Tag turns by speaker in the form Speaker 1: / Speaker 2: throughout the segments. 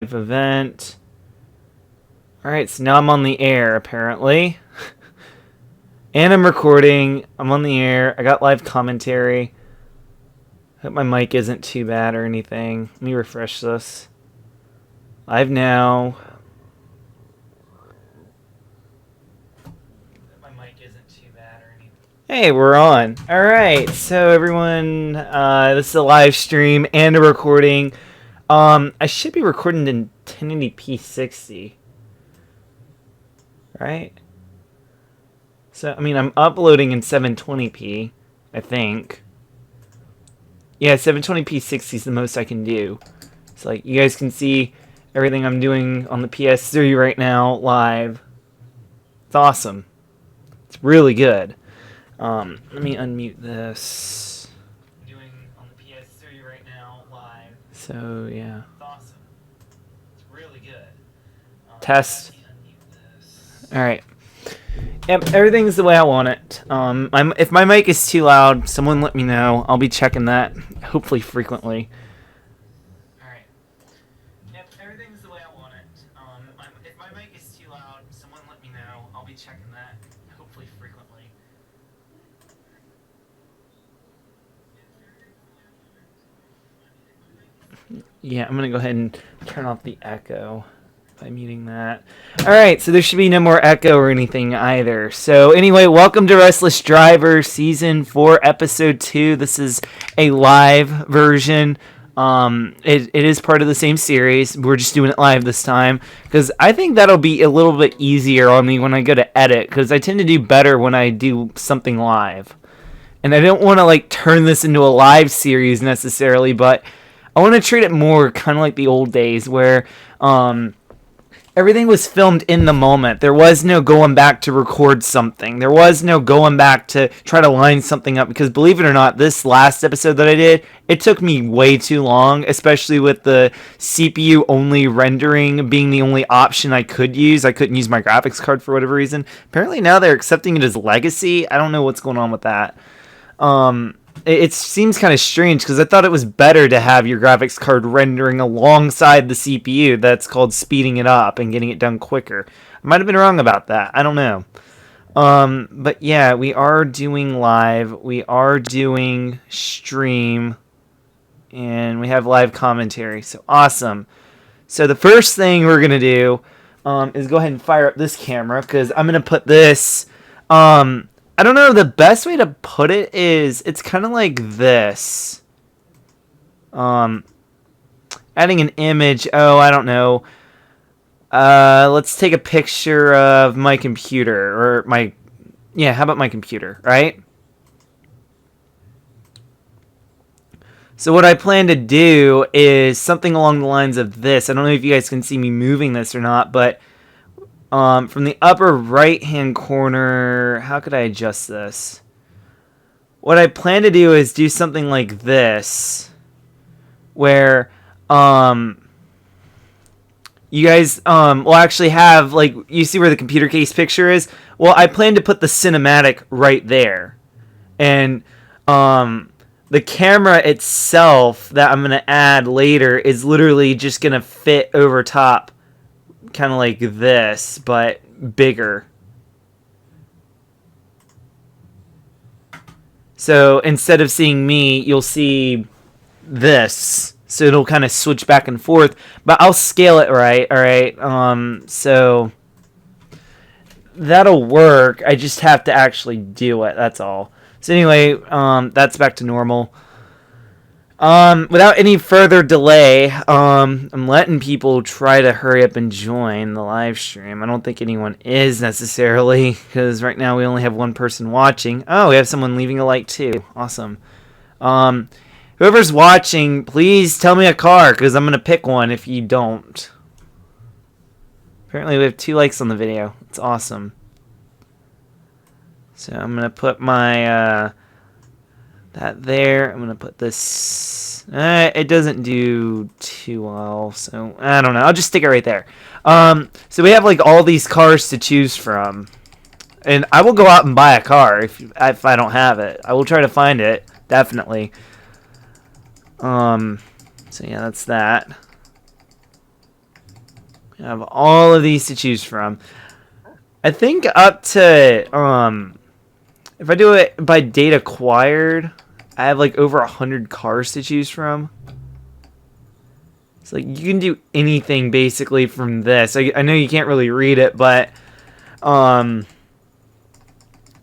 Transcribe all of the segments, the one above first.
Speaker 1: event. Alright, so now I'm on the air, apparently. And I'm recording. I'm on the air. I got live commentary. Hope my mic isn't too bad or anything. Let me refresh this. Live now. Hope my mic isn't too bad or anything. Hey, we're on. Alright, so everyone, this is a live stream and a recording. I should be recording in 1080p 60. Right? So, I mean, I'm uploading in 720p, I think. Yeah, 720p 60 is the most I can do. It's like, you guys can see everything I'm doing on the PS3 right now, live. It's awesome. It's really good. Let me unmute this. I'm doing on the PS3 right now, live. So, yeah. It's awesome. It's really good. Test. Alright. Yep, everything's the way I want it. If my mic is too loud, someone let me know. I'll be checking that, hopefully frequently. Alright. Yep, everything's the way I want it. If my mic is too loud, someone let me know. I'll be checking that, hopefully frequently. Yeah, I'm going to go ahead and turn off the echo by muting that. Alright, so there should be no more echo or anything either. So anyway, welcome to Restless Driver Season 4, Episode 2. This is a live version. It is part of the same series. We're just doing it live this time because I think that'll be a little bit easier on me when I go to edit, because I tend to do better when I do something live. And I don't want to like turn this into a live series necessarily, but I want to treat it more kind of like the old days where everything was filmed in the moment. There was no going back to record something. There was no going back to try to line something up, because believe it or not, this last episode that I did, it took me way too long, especially with the CPU only rendering being the only option I could use. I couldn't use my graphics card for whatever reason. Apparently now they're accepting it as legacy. I don't know what's going on with that. It seems kind of strange because I thought it was better to have your graphics card rendering alongside the CPU. That's called speeding it up and getting it done quicker. I might have been wrong about that. I don't know. But yeah, we are doing live. We are doing stream. And we have live commentary. So awesome. So the first thing we're going to do is go ahead and fire up this camera, because I'm going to put this... I don't know, the best way to put it is, it's kind of like this. Adding an image, I don't know. Let's take a picture of my computer, how about my computer, right? So what I plan to do is something along the lines of this. I don't know if you guys can see me moving this or not, but... from the upper right-hand corner, how could I adjust this? What I plan to do is do something like this, where, you guys, will actually have, like, you see where the computer case picture is? Well, I plan to put the cinematic right there. And, the camera itself that I'm going to add later is literally just going to fit over top. Kind of like this, but bigger. So instead of seeing me, you'll see this. So it'll kind of switch back and forth, but I'll scale it right. All right. So that'll work. I just have to actually do it. That's all. So anyway, that's back to normal. Without any further delay, I'm letting people try to hurry up and join the live stream. I don't think anyone is necessarily, because right now we only have one person watching. Oh, we have someone leaving a like too. Awesome. Whoever's watching, please tell me a car, because I'm going to pick one if you don't. Apparently we have 2 likes on the video. It's awesome. So I'm going to put my... that there. I'm going to put this... it doesn't do too well, so I don't know. I'll just stick it right there. So we have like all these cars to choose from. And I will go out and buy a car if I don't have it. I will try to find it, definitely. So yeah, that's that. I have all of these to choose from. I think up to if I do it by date acquired, I have like over 100 cars to choose from. It's like you can do anything basically from this. I know you can't really read it, but you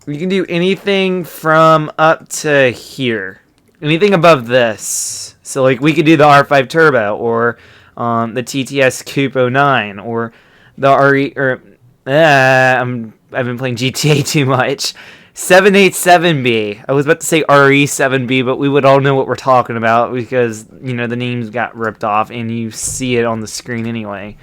Speaker 1: can do anything from up to here. Anything above this. So like we could do the R5 Turbo or the TTS Coupe 09 or the RE or I've been playing GTA too much. 787B. I was about to say RE7B, but we would all know what we're talking about because, you know, the names got ripped off and you see it on the screen anyway.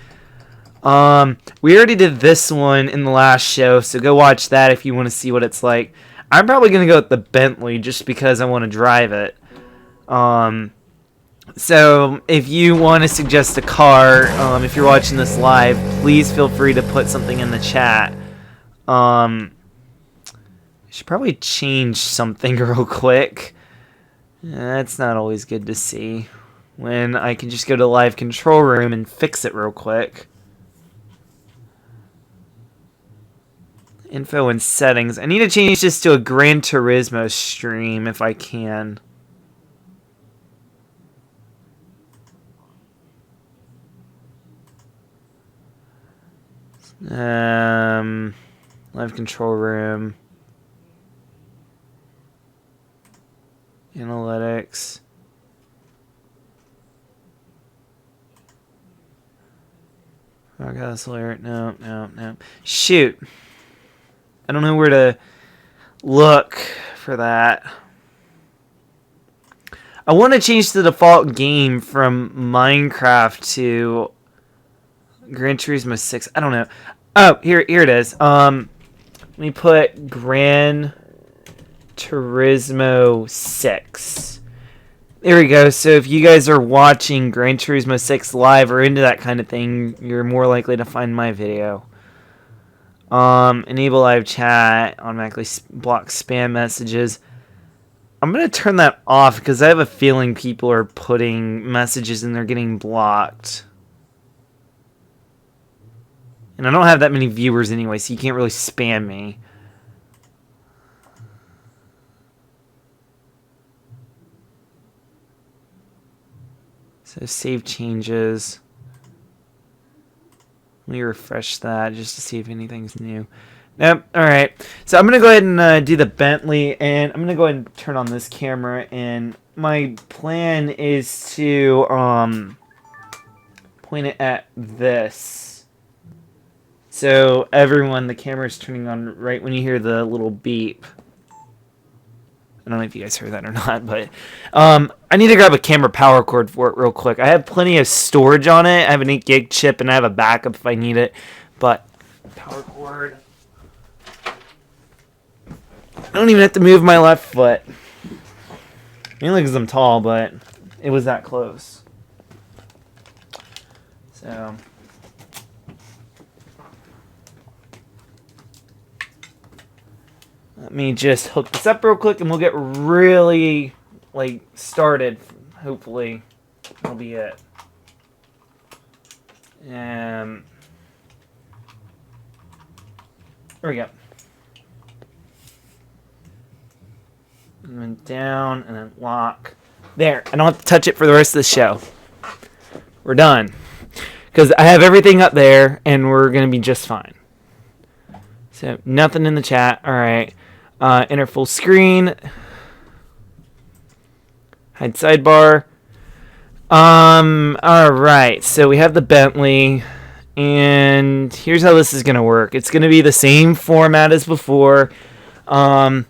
Speaker 1: We already did this one in the last show, so go watch that if you want to see what it's like. I'm probably going to go with the Bentley just because I want to drive it. So if you want to suggest a car, if you're watching this live, please feel free to put something in the chat. Should probably change something real quick. That's not always good to see when I can just go to the live control room and fix it real quick. Info and settings. I need to change this to a Gran Turismo stream if I can. Live control room. Analytics. Broadcast alert. No. Shoot. I don't know where to look for that. I want to change the default game from Minecraft to Gran Turismo 6. I don't know. Oh, here it is. Let me put Gran Turismo 6. There we go. So if you guys are watching Gran Turismo 6 live or into that kind of thing, you're more likely to find my video. Enable live chat, automatically block spam messages. I'm going to turn that off because I have a feeling people are putting messages and they're getting blocked. And I don't have that many viewers anyway, so you can't really spam me. So save changes. Let me refresh that just to see if anything's new. Nope. Alright. So I'm going to go ahead and do the Bentley. And I'm going to go ahead and turn on this camera. And my plan is to point it at this. So everyone, the camera's turning on right when you hear the little beep. I don't know if you guys heard that or not, but I need to grab a camera power cord for it real quick. I have plenty of storage on it. I have an 8 gig chip and I have a backup if I need it. But power cord. I don't even have to move my left foot. Mainly because I'm tall, but it was that close. So let me just hook this up real quick and we'll get really started. Hopefully that'll be it. There we go. And then down and then lock. There. I don't have to touch it for the rest of the show. We're done. Because I have everything up there and we're going to be just fine. So nothing in the chat. Alright. Enter full screen. Hide sidebar. Alright. So we have the Bentley. And here's how this is going to work. It's going to be the same format as before. I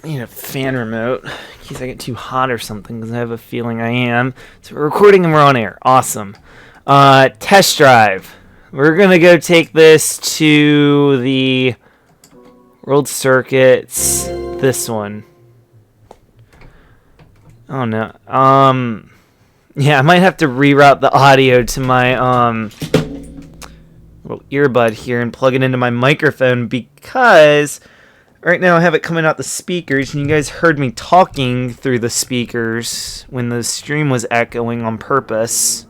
Speaker 1: need a fan remote in case I get too hot or something, because I have a feeling I am. So we're recording and we're on air. Awesome. Test drive. We're going to go take this to the World Circuits. This one. Oh no. Yeah, I might have to reroute the audio to my little earbud here and plug it into my microphone, because right now I have it coming out the speakers, and you guys heard me talking through the speakers when the stream was echoing on purpose.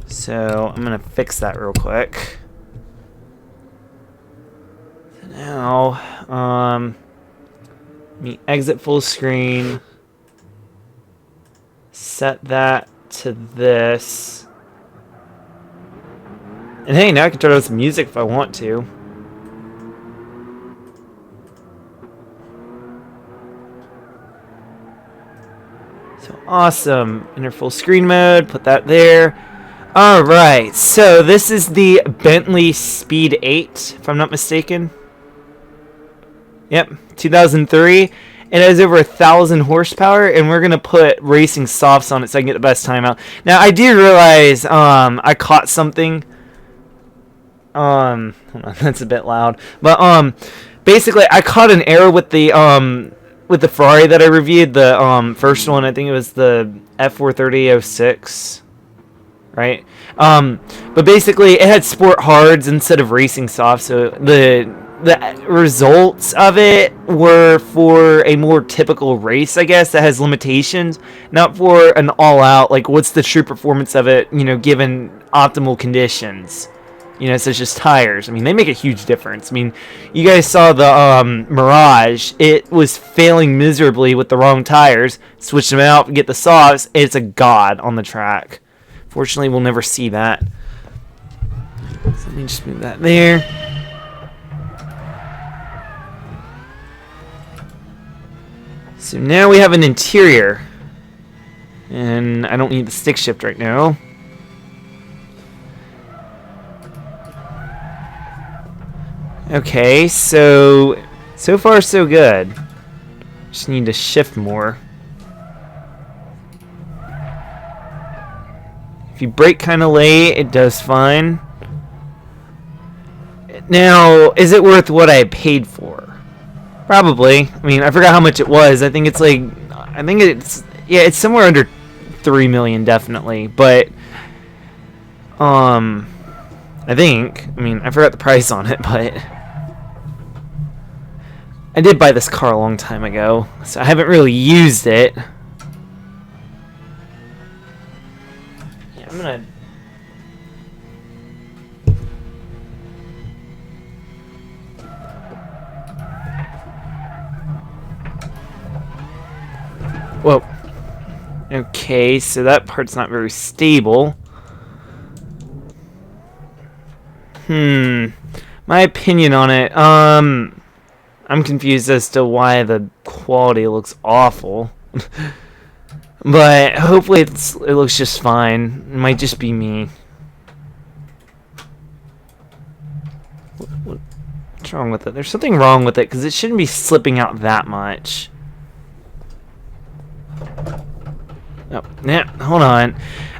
Speaker 1: So I'm gonna fix that real quick. So now, let me exit full screen. Set that to this. And hey, now I can turn on some music if I want to. So awesome. Enter full screen mode. Put that there. Alright, so this is the Bentley Speed 8, if I'm not mistaken. Yep, 2003. It has over 1,000 horsepower, and we're gonna put racing softs on it so I can get the best time out. Now I do realize I caught something. Hold on, that's a bit loud. But basically I caught an error with the Ferrari that I reviewed, the first one. I think it was the F430-06. Right? But basically it had sport hards instead of racing soft, so the results of it were for a more typical race, I guess, that has limitations, not for an all-out, like, what's the true performance of it, you know, given optimal conditions, you know, such as tires. I mean, they make a huge difference. I mean, you guys saw the Mirage. It was failing miserably with the wrong tires. Switch them out, get the softs. It's a god on the track. Fortunately, we'll never see that. So let me just move that there. So now we have an interior. And I don't need the stick shift right now. Okay, so far so good. Just need to shift more. If you brake kind of late, it does fine. Now, is it worth what I paid for? Probably. I mean, I forgot how much it was. I think it's like, it's somewhere under 3 million, definitely. But, I forgot the price on it, but I did buy this car a long time ago, so I haven't really used it. I'm gonna... Whoa. Okay, so that part's not very stable. My opinion on it, I'm confused as to why the quality looks awful. But hopefully it looks just fine. It might just be me. What's wrong with it? There's something wrong with it because it shouldn't be slipping out that much. Oh, yeah, hold on.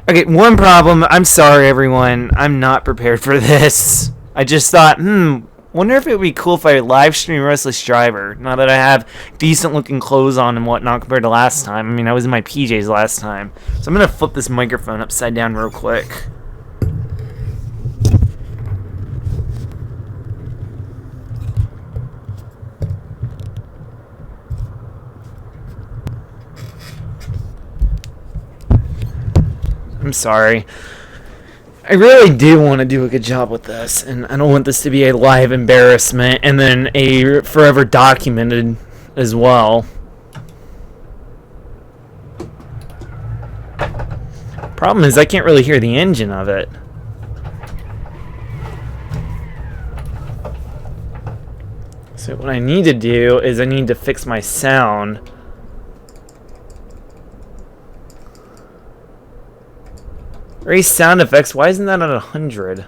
Speaker 1: Okay, one problem. I'm sorry, everyone. I'm not prepared for this. I just thought, wonder if it would be cool if I live stream Restless Driver, now that I have decent looking clothes on and whatnot compared to last time. I mean, I was in my PJs last time. So I'm going to flip this microphone upside down real quick. I'm sorry. I really do want to do a good job with this, and I don't want this to be a live embarrassment and then a forever documented as well. Problem is I can't really hear the engine of it. So what I need to do is I need to fix my sound. Raise sound effects. Why isn't that at 100?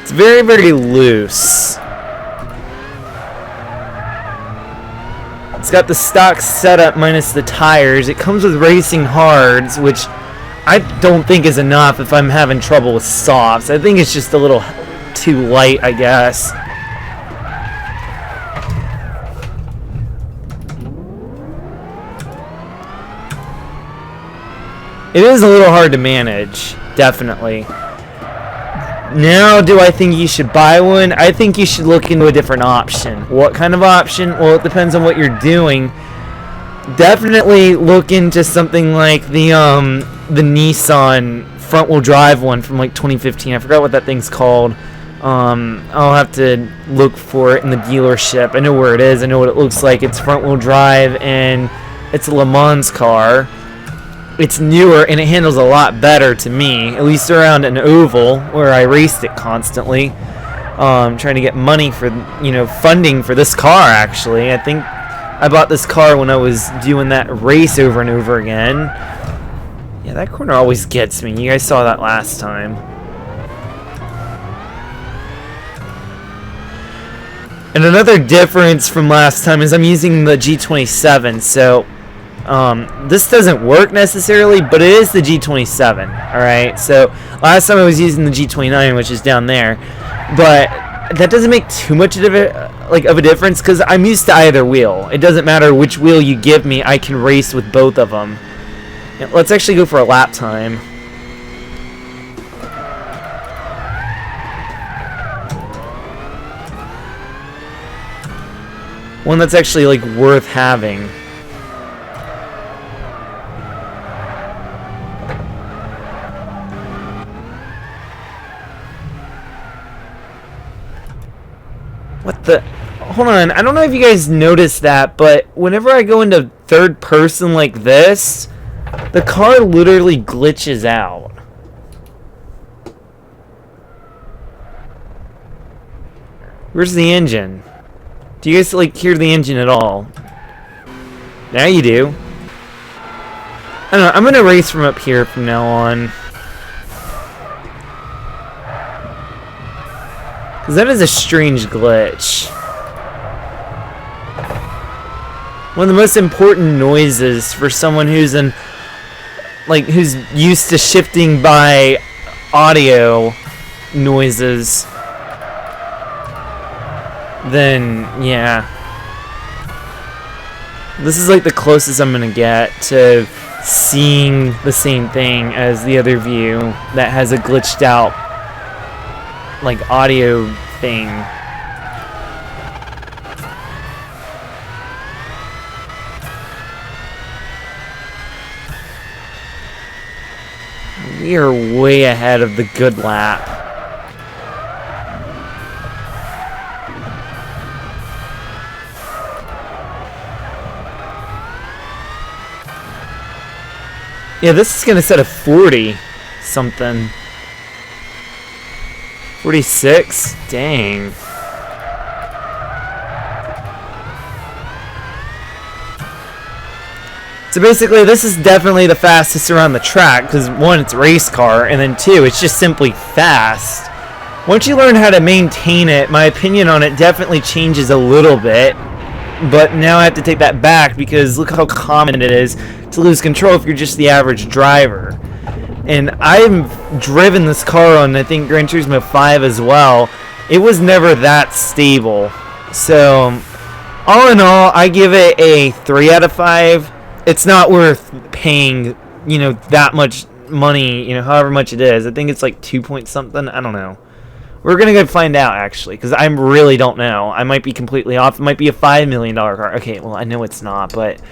Speaker 1: It's very, very loose. It's got the stock setup minus the tires. It comes with racing hards, which I don't think is enough if I'm having trouble with softs. I think it's just a little too light, I guess. It is a little hard to manage, definitely. Now, do I think you should buy one? I think you should look into a different option. What kind of option? Well, it depends on what you're doing. Definitely look into something like the Nissan front-wheel drive one from like 2015. I forgot what that thing's called. I'll have to look for it in the dealership. I know where it is. I know what it looks like. It's front-wheel drive, and it's a Le Mans car. It's newer, and it handles a lot better to me, at least around an oval where I raced it constantly. Trying to get money for, funding for this car, actually. I think I bought this car when I was doing that race over and over again. Yeah, that corner always gets me. You guys saw that last time. And another difference from last time is I'm using the G27, so this doesn't work necessarily, but it is the G27, alright? So last time I was using the G29, which is down there, but that doesn't make too much of a difference because I'm used to either wheel. It doesn't matter which wheel you give me, I can race with both of them. Yeah, let's actually go for a lap time. One that's actually like worth having. What the? Hold on, I don't know if you guys noticed that, but whenever I go into third person like this, the car literally glitches out. Where's the engine? Do you guys hear the engine at all? Now you do. I don't know, I'm gonna race from up here from now on. Because that is a strange glitch. One of the most important noises for someone who's who's used to shifting by audio noises. Then, yeah. This is like the closest I'm gonna get to seeing the same thing as the other view that has a glitched out audio thing. We are way ahead of the good lap. Yeah, this is gonna set a 40 something. 46? Dang. So basically, this is definitely the fastest around the track, because one, it's a race car, and then two, it's just simply fast. Once you learn how to maintain it, my opinion on it definitely changes a little bit. But now I have to take that back, because look how common it is to lose control if you're just the average driver. And I've driven this car on, I think, Gran Turismo 5 as well. It was never that stable. So, all in all, I give it a 3 out of 5. It's not worth paying, that much money, however much it is. I think it's like 2 point something. I don't know. We're going to go find out, actually, because I really don't know. I might be completely off. It might be a $5 million car. Okay, well, I know it's not, but,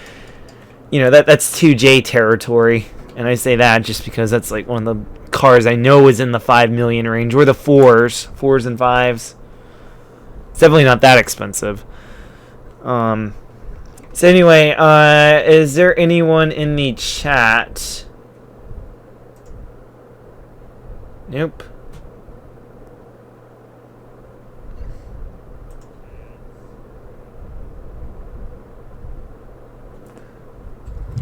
Speaker 1: that's 2J territory. And I say that just because that's one of the cars I know is in the 5 million range, or the 4s and 5s. It's definitely not that expensive. So anyway, is there anyone in the chat? Nope.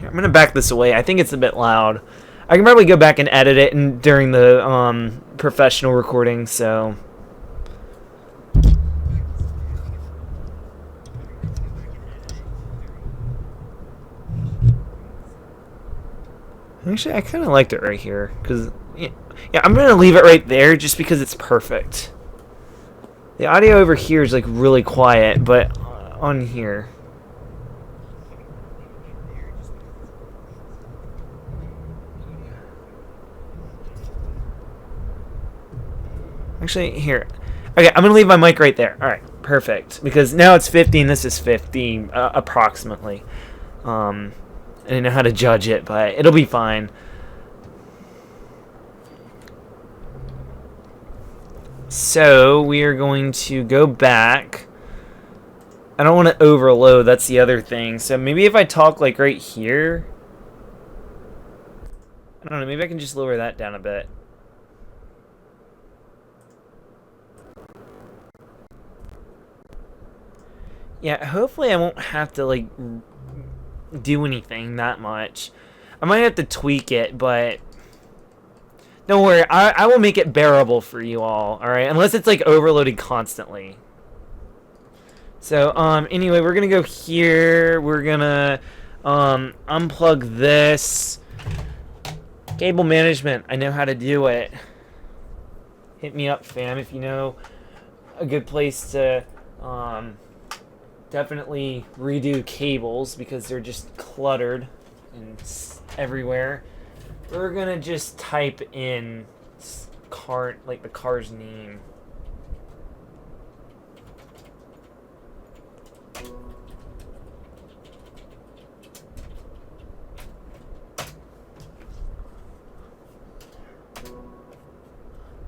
Speaker 1: I'm gonna back this away. I think it's a bit loud. I can probably go back and edit it during the professional recording. So actually, I kind of liked it right here because yeah, I'm gonna leave it right there just because it's perfect. The audio over here is really quiet, but on here. Actually, here. Okay, I'm gonna leave my mic right there. All right, perfect. Because now it's 50 and this is 50, approximately. I didn't know how to judge it, but it'll be fine. So we are going to go back. I don't want to overload. That's the other thing. So maybe if I talk like right here. I don't know. Maybe I can just lower that down a bit. Yeah, hopefully I won't have to, like, do anything that much. I might have to tweak it, but don't worry. I will make it bearable for you all, alright? Unless it's, like, overloaded constantly. So, anyway, we're gonna go here. We're gonna, unplug this. Cable management. I know how to do it. Hit me up, fam, if you know a good place to, definitely redo cables because they're just cluttered and everywhere. We're gonna just type in car, like the car's name.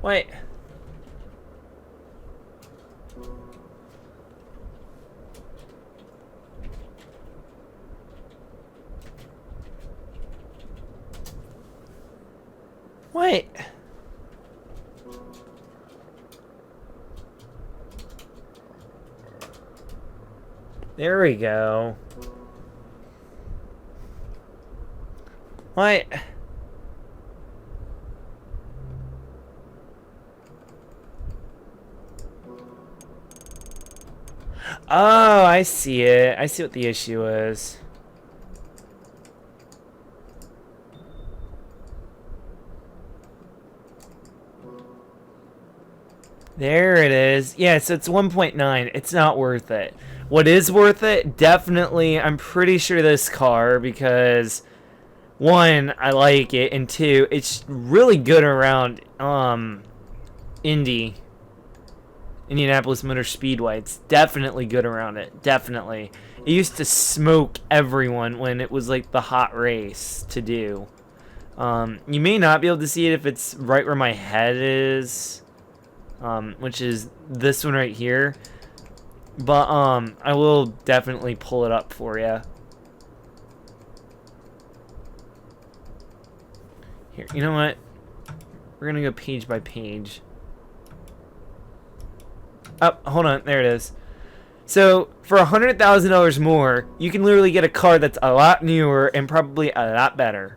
Speaker 1: Wait. Wait. There we go. What? Oh, I see it. I see what the issue is. There it is. Yeah, so it's 1.9. It's not worth it. What is worth it? Definitely, I'm pretty sure this car because one, I like it, and two, it's really good around Indianapolis Motor Speedway. It's definitely good around it. Definitely. It used to smoke everyone when it was like the hot race to do. You may not be able to see it if it's right where my head is. Which is this one right here. But, I will definitely pull it up for you. Here, you know what? We're gonna go page by page. Oh, hold on, there it is. So, for $100,000 more, you can literally get a car that's a lot newer and probably a lot better.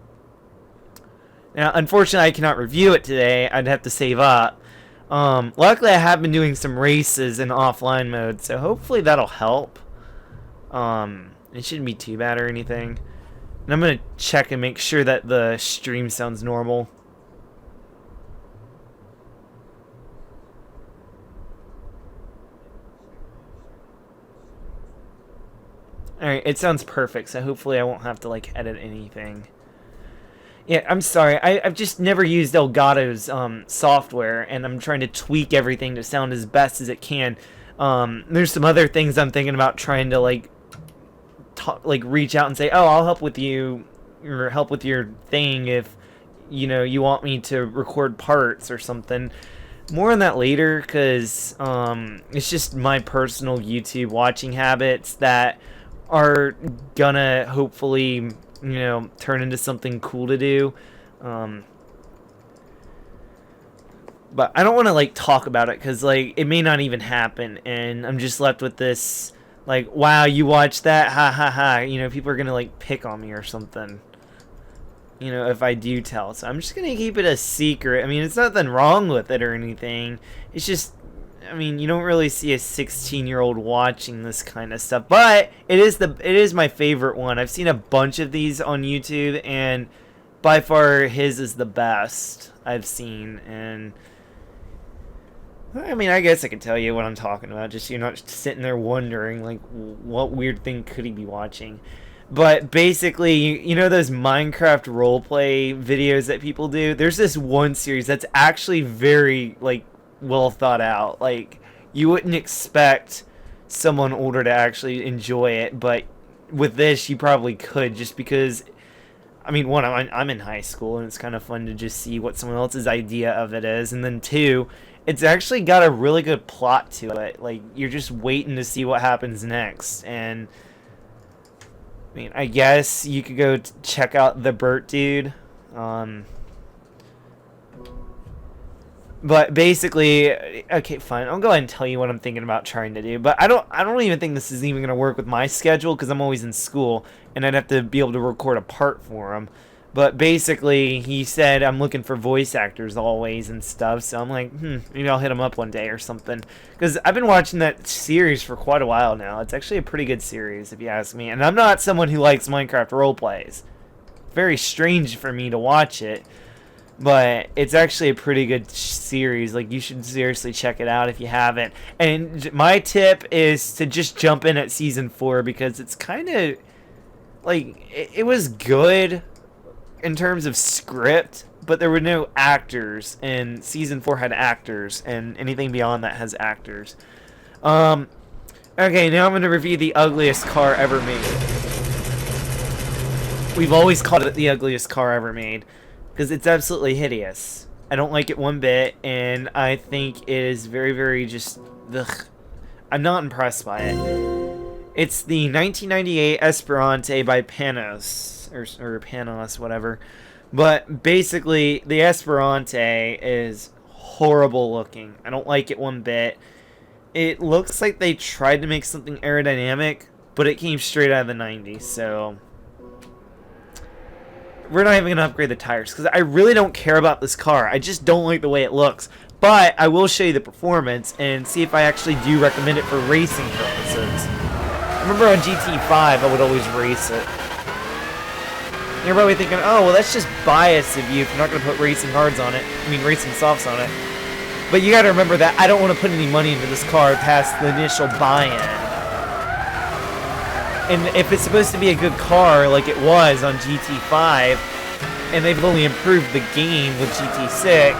Speaker 1: Now, unfortunately, I cannot review it today. I'd have to save up. Luckily, I have been doing some races in offline mode, so hopefully that'll help. It shouldn't be too bad or anything. And I'm going to check and make sure that the stream sounds normal. Alright, it sounds perfect, so hopefully I won't have to, like, edit anything. Yeah, I'm sorry. I've just never used Elgato's software, and I'm trying to tweak everything to sound as best as it can. There's some other things I'm thinking about trying to, like, reach out and say, oh, I'll help with you, or help with your thing if, you know, you want me to record parts or something. More on that later, because it's just my personal YouTube watching habits that are gonna hopefully, you know, turn into something cool to do. But I don't want to, like, talk about it because, like, it may not even happen, and I'm just left with this, like, wow, you watched that? Ha ha ha. You know, people are gonna, like, pick on me or something. You know, if I do tell. So I'm just gonna keep it a secret. I mean, it's nothing wrong with it or anything. It's just, I mean, you don't really see a 16-year-old watching this kind of stuff. But it is my favorite one. I've seen a bunch of these on YouTube, and by far his is the best I've seen. And I mean, I guess I can tell you what I'm talking about. Just you're not sitting there wondering, like, what weird thing could he be watching. But basically, you know those Minecraft roleplay videos that people do? There's this one series that's actually very, like, well thought out. Like, you wouldn't expect someone older to actually enjoy it, but with this, you probably could, just because. I mean, one, I'm in high school, and it's kind of fun to just see what someone else's idea of it is, and then two, it's actually got a really good plot to it. Like, you're just waiting to see what happens next, and I mean, I guess you could go check out the Burt Dude. But basically, okay, fine. I'll go ahead and tell you what I'm thinking about trying to do. But I don't even think this is even going to work with my schedule, because I'm always in school, and I'd have to be able to record a part for him. But basically, he said I'm looking for voice actors always and stuff. So I'm like, maybe I'll hit him up one day or something. Because I've been watching that series for quite a while now. It's actually a pretty good series, if you ask me. And I'm not someone who likes Minecraft roleplays. Very strange for me to watch it. But it's actually a pretty good series. Like, you should seriously check it out if you haven't. And my tip is to just jump in at Season 4, because it's kind of, like, it was good in terms of script, but there were no actors. And Season 4 had actors, and anything beyond that has actors. Okay, now I'm going to review the ugliest car ever made. We've always called it the ugliest car ever made, because it's absolutely hideous. I don't like it one bit, and I think it is very, very just... ugh. I'm not impressed by it. It's the 1998 Esperante by Panos, or Panos, whatever. But basically, the Esperante is horrible looking. I don't like it one bit. It looks like they tried to make something aerodynamic, but it came straight out of the 90s, so... we're not even going to upgrade the tires, because I really don't care about this car. I just don't like the way it looks. But I will show you the performance and see if I actually do recommend it for racing purposes. I remember on GT5, I would always race it. You're probably thinking, oh, well, that's just bias of you if you're not going to put racing hards on it. I mean, racing softs on it. But you got to remember that I don't want to put any money into this car past the initial buy-in. And if it's supposed to be a good car like it was on GT5, and they've only improved the game with GT6,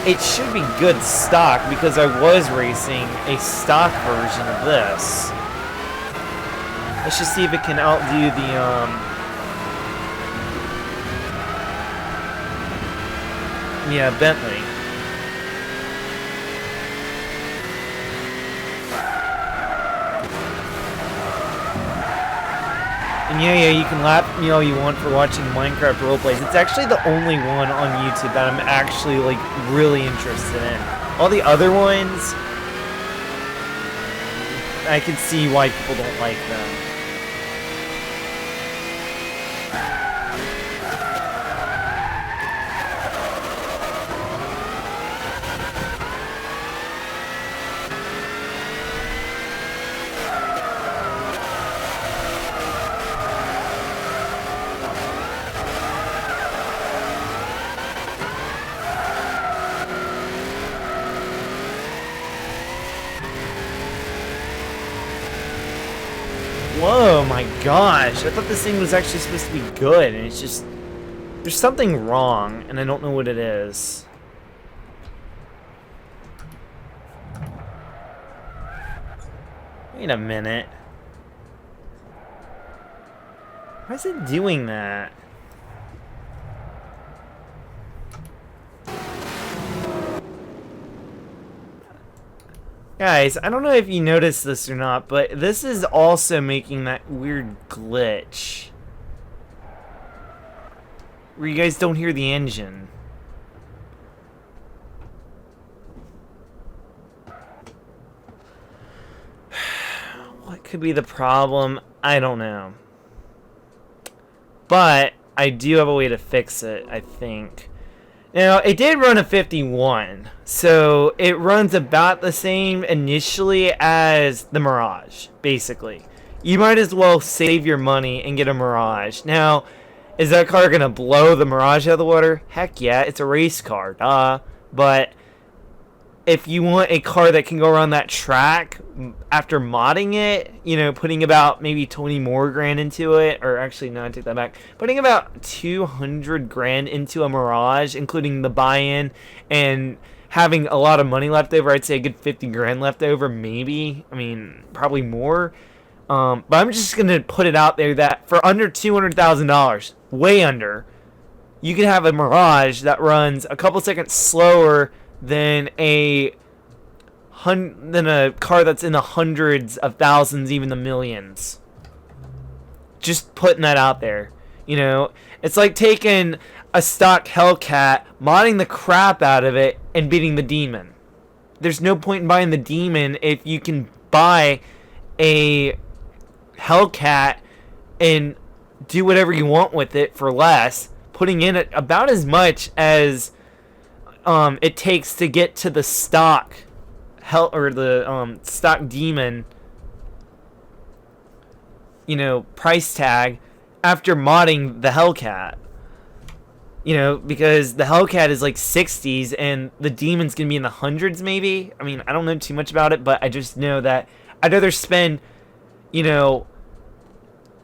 Speaker 1: it should be good stock, because I was racing a stock version of this. Let's just see if it can outdo the, yeah, Bentley. And yeah, you can laugh me all you want for watching Minecraft roleplays. It's actually the only one on YouTube that I'm actually, like, really interested in. All the other ones, I can see why people don't like them. Whoa, my gosh. I thought this thing was actually supposed to be good, and it's just... there's something wrong, and I don't know what it is. Wait a minute. Why is it doing that? Guys, I don't know if you noticed this or not, but this is also making that weird glitch where you guys don't hear the engine. What could be the problem? I don't know. But I do have a way to fix it, I think. Now, it did run a 51, so it runs about the same initially as the Mirage, basically. You might as well save your money and get a Mirage. Now, is that car going to blow the Mirage out of the water? Heck yeah, it's a race car, duh. But if you want a car that can go around that track after modding it, you know, putting about maybe 20 more grand into it, or actually, no, I take that back, putting about 200 grand into a Mirage, including the buy-in, and having a lot of money left over. I'd say a good 50 grand left over, maybe. I mean, probably more. But I'm just going to put it out there that for under $200,000, way under, you can have a Mirage that runs a couple seconds slower than a car that's in the hundreds of thousands, even the millions. Just putting that out there. You know, it's like taking a stock Hellcat, modding the crap out of it, and beating the Demon. There's no point in buying the Demon if you can buy a Hellcat and do whatever you want with it for less, putting in it about as much as it takes to get to the stock stock Demon, you know, price tag after modding the Hellcat. You know, because the Hellcat is like 60s and the Demon's gonna be in the hundreds maybe. I mean, I don't know too much about it, but I just know that I'd rather spend, you know,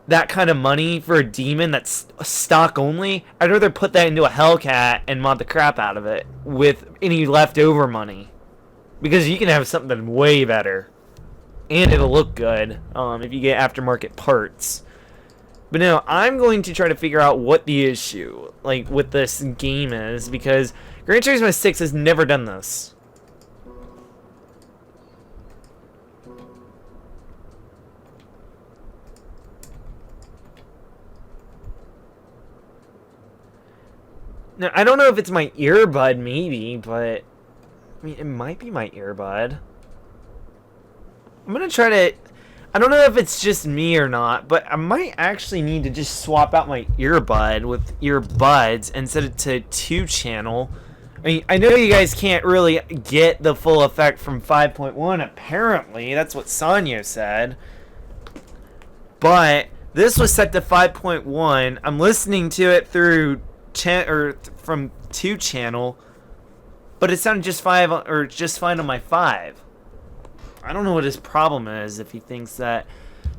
Speaker 1: that kind of money for a Demon that's stock only. I'd rather put that into a Hellcat and mod the crap out of it with any leftover money, because you can have something way better and it'll look good if you get aftermarket parts. But no, I'm going to try to figure out what the issue, like, with this game is, because Gran Turismo 6 has never done this. Now, I don't know if it's my earbud, maybe, but I mean, it might be my earbud. I'm gonna try to... I don't know if it's just me or not, but I might actually need to just swap out my earbud with earbuds and set it to 2-channel. I mean, I know you guys can't really get the full effect from 5.1, apparently. That's what Sanyo said. But this was set to 5.1. I'm listening to it through from 2-channel, but it sounded just fine on my 5. I don't know what his problem is, if he thinks that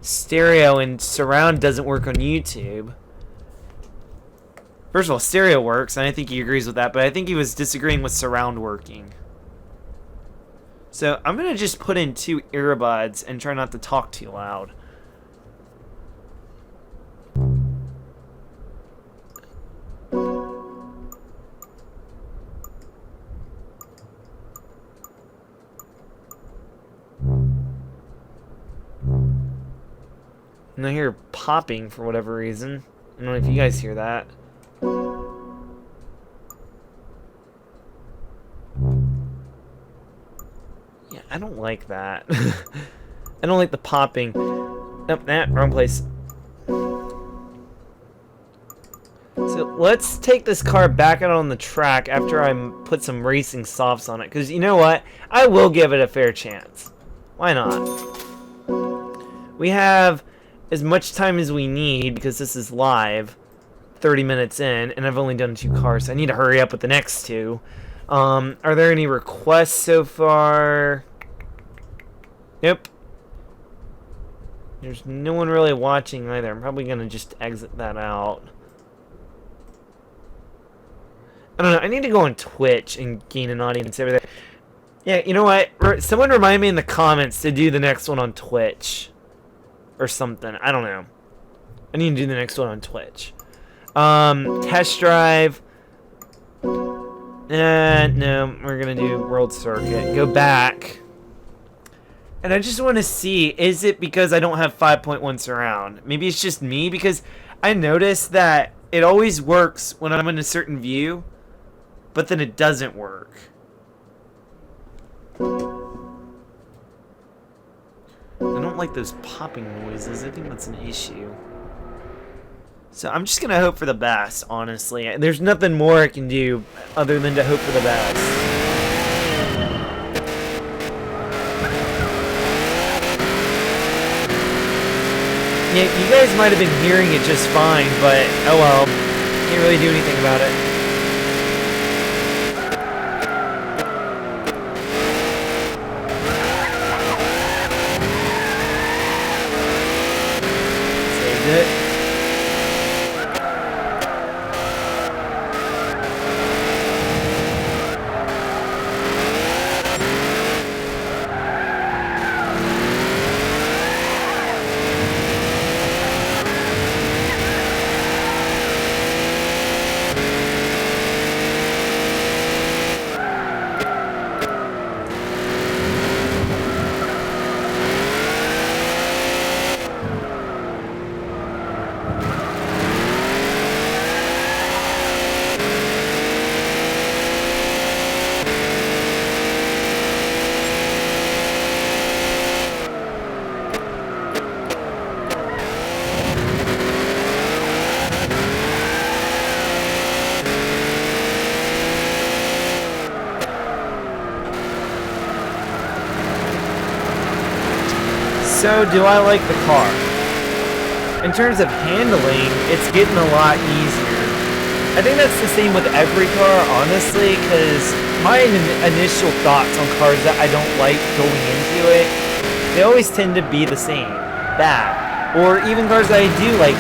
Speaker 1: stereo and surround doesn't work on YouTube. First of all, stereo works, and I think he agrees with that, but I think he was disagreeing with surround working. So I'm going to just put in 2 earbuds and try not to talk too loud. And I hear popping for whatever reason. I don't know if you guys hear that. Yeah, I don't like that. I don't like the popping. Nope, wrong place. So let's take this car back out on the track after I put some racing softs on it. Because you know what? I will give it a fair chance. Why not? We have as much time as we need, because this is live, 30 minutes in, and I've only done 2 cars, so I need to hurry up with the next 2. Are there any requests so far? Nope. There's no one really watching either. I'm probably going to just exit that out. I don't know, I need to go on Twitch and gain an audience over there. Yeah, you know what? Someone remind me in the comments to do the next one on Twitch. Or something. I don't know. I need to do the next one on Twitch. Test drive. No, we're going to do World Circuit. Go back. And I just want to see, is it because I don't have 5.1 surround? Maybe it's just me, because I noticed that it always works when I'm in a certain view, but then it doesn't work. I don't like those popping noises. I think that's an issue. So I'm just going to hope for the best, honestly. There's nothing more I can do other than to hope for the best. Yeah, you guys might have been hearing it just fine, but oh well. Can't really do anything about it. It. So, do I like the car? In terms of handling, it's getting a lot easier. I think that's the same with every car, honestly, because my initial thoughts on cars that I don't like going into it, they always tend to be the same. That. Or even cars that I do like,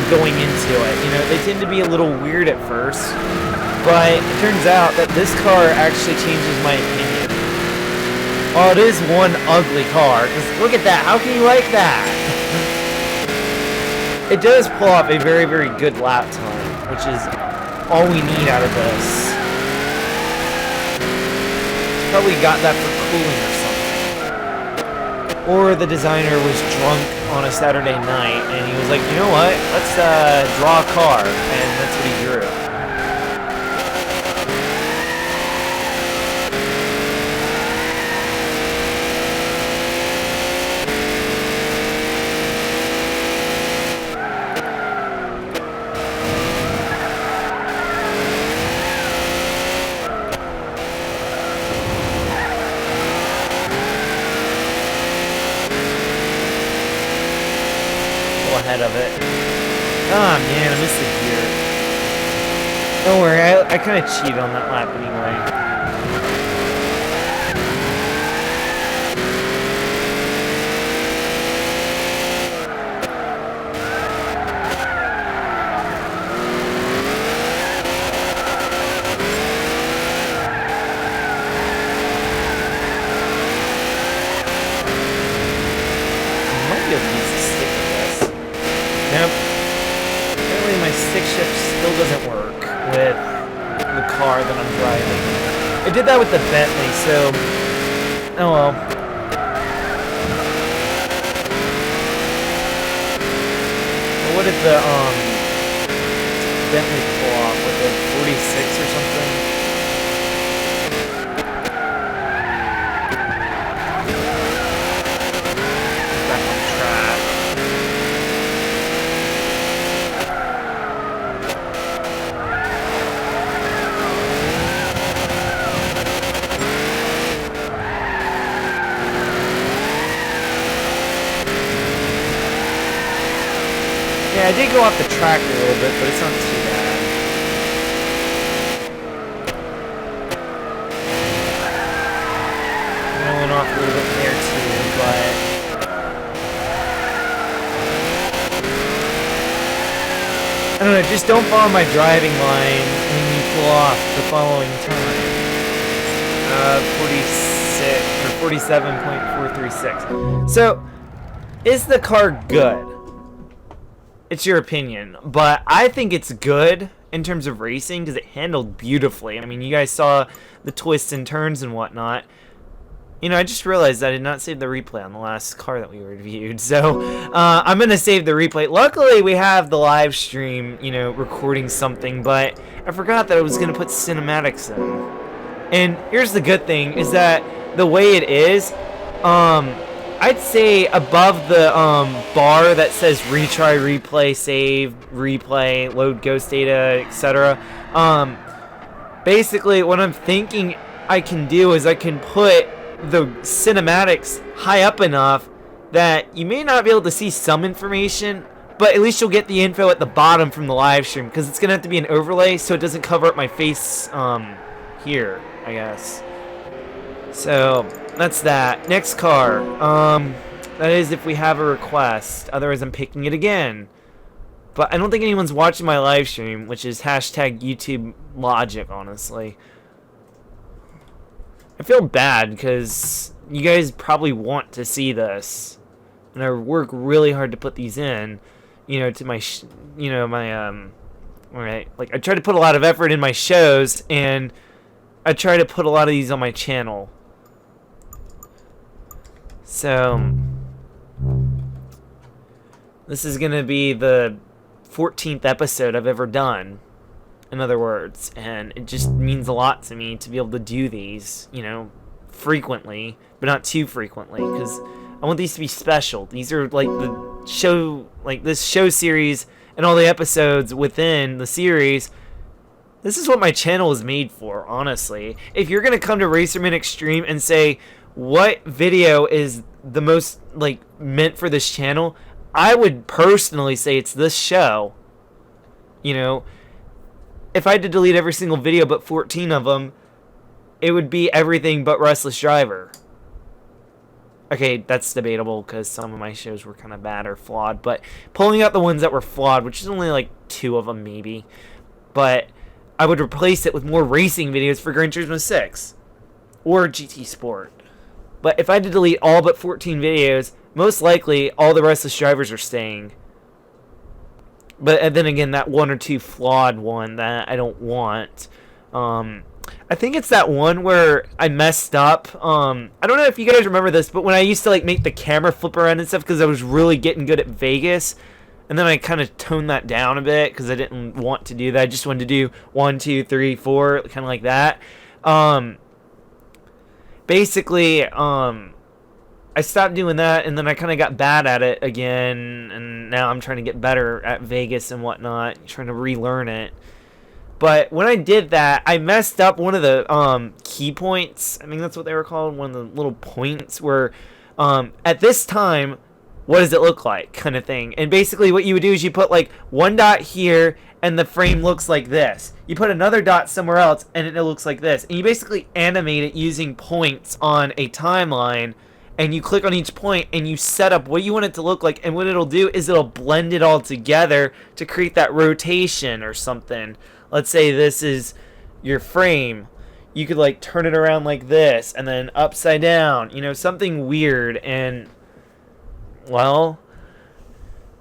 Speaker 1: going into it. They tend to be a little weird at first. But it turns out that this car actually changes my opinion. Oh, it is one ugly car. Because look at that. How can you like that? It does pull off a very, very good lap time, which is all we need out of this. Probably got that for cooling or something. Or the designer was drunk on a Saturday night and he was like, you know what? Let's draw a car. And that's what he drew. Ahead of it. Oh man, I missed the gear. Don't worry, I kind of cheated on that lap anyway. I might be able to use the stick with this. Nope. Apparently my stick shift still doesn't work with the car that I'm driving. It did that with the Bentley, so... oh well. What did the, Bentley pull off? With a 46 or something? Back on track. Yeah, I did go off the track a little bit, but it's not too bad. I went off a little bit there too, but... I don't know, just don't follow my driving line when you pull off the following time. 46, or 47.436. So, is the car good? It's your opinion, but I think it's good in terms of racing because it handled beautifully. I mean, you guys saw the twists and turns and whatnot. I just realized I did not save the replay on the last car that we reviewed, so I'm going to save the replay. Luckily, we have the live stream, recording something, but I forgot that I was going to put cinematics in. And here's the good thing, is that the way it is, I'd say above the bar that says retry, replay, save, replay, load ghost data, etc. Basically, what I'm thinking I can do is I can put the cinematics high up enough that you may not be able to see some information, but at least you'll get the info at the bottom from the live stream, because it's going to have to be an overlay so it doesn't cover up my face here, I guess. So... that's that. Next car. That is if we have a request. Otherwise, I'm picking it again. But I don't think anyone's watching my live stream, which is hashtag YouTube logic, honestly. I feel bad because you guys probably want to see this. And I work really hard to put these in, to my, alright. Like, I try to put a lot of effort in my shows, and I try to put a lot of these on my channel. So, this is going to be the 14th episode I've ever done, in other words, and it just means a lot to me to be able to do these, frequently, but not too frequently, because I want these to be special. These are like the show, like this show series and all the episodes within the series. This is what my channel is made for, honestly. If you're going to come to Racerman Extreme and say, what video is the most, meant for this channel, I would personally say it's this show. You know, if I had to delete every single video but 14 of them, it would be everything but Restless Driver. Okay, that's debatable because some of my shows were kind of bad or flawed, but pulling out the ones that were flawed, which is only like 2 of them maybe, but I would replace it with more racing videos for Gran Turismo 6 or GT Sport. But if I had to delete all but 14 videos, most likely all the Restless Drivers are staying. But then again, that 1 or 2 flawed one that I don't want. I think it's that one where I messed up. I don't know if you guys remember this, but when I used to like make the camera flip around and stuff because I was really getting good at Vegas, and then I kind of toned that down a bit because I didn't want to do that. I just wanted to do 1, 2, 3, 4, kind of like that. Basically, I stopped doing that, and then I kind of got bad at it again, and now I'm trying to get better at Vegas and whatnot, trying to relearn it. But when I did that, I messed up one of the key points. I mean, that's what they were called, one of the little points where at this time, what does it look like, kind of thing. And basically what you would do is you put like one dot here, and the frame looks like this. You put another dot somewhere else, and it looks like this. And you basically animate it using points on a timeline, and you click on each point and you set up what you want it to look like, and what it'll do is it'll blend it all together to create that rotation or something. Let's say this is your frame. You could like turn it around like this and then upside down, you know, something weird. And well,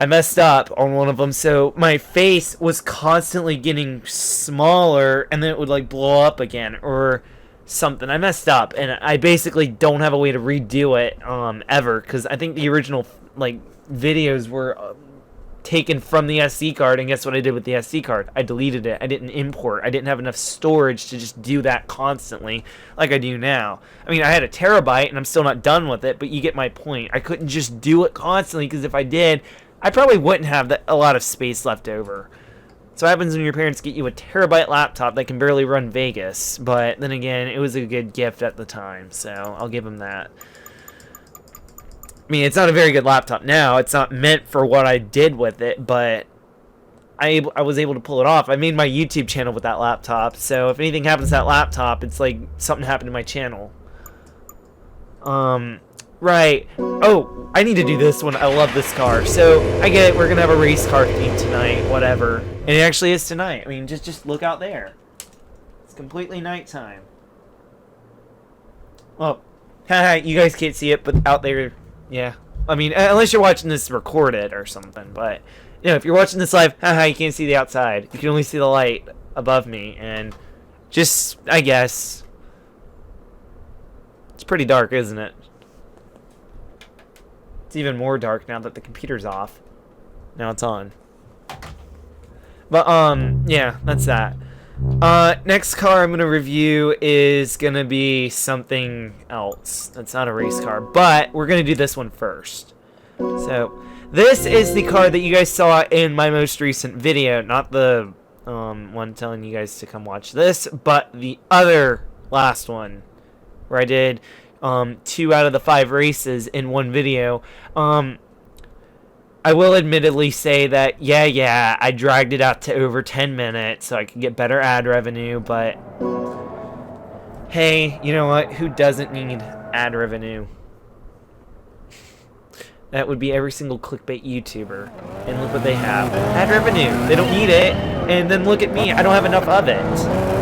Speaker 1: I messed up on one of them, so my face was constantly getting smaller and then it would like blow up again or something. I messed up, and I basically don't have a way to redo it ever, because I think the original like videos were taken from the SD card, and guess what I did with the SD card? I deleted it. I didn't import. I didn't have enough storage to just do that constantly like I do now. I mean, I had a terabyte and I'm still not done with it, but you get my point. I couldn't just do it constantly, because if I did, I probably wouldn't have a lot of space left over. So what happens when your parents get you a terabyte laptop that can barely run Vegas? But then again, it was a good gift at the time, so I'll give them that. I mean, it's not a very good laptop now. It's not meant for what I did with it, but I was able to pull it off. I made my YouTube channel with that laptop, so if anything happens to that laptop, it's like something happened to my channel. Right. Oh, I need to do this one. I love this car. So, I get it. We're going to have a race car theme tonight. Whatever. And it actually is tonight. I mean, just look out there. It's completely nighttime. Oh, haha, you guys can't see it, but out there, yeah. I mean, unless you're watching this recorded or something. But, you know, if you're watching this live, haha, you can't see the outside. You can only see the light above me. And just, I guess, it's pretty dark, isn't it? It's even more dark now that the computer's off. Now it's on. But, yeah, that's that. Next car I'm going to review is going to be something else. That's not a race car, but we're going to do this one first. So, this is the car that you guys saw in my most recent video. Not the one telling you guys to come watch this, but the other last one where I did 2 out of the 5 races in one video. I will admittedly say that, yeah, I dragged it out to over 10 minutes so I could get better ad revenue, but hey, you know what? Who doesn't need ad revenue? That would be every single clickbait YouTuber. And look what they have. Ad revenue. They don't need it. And then look at me. I don't have enough of it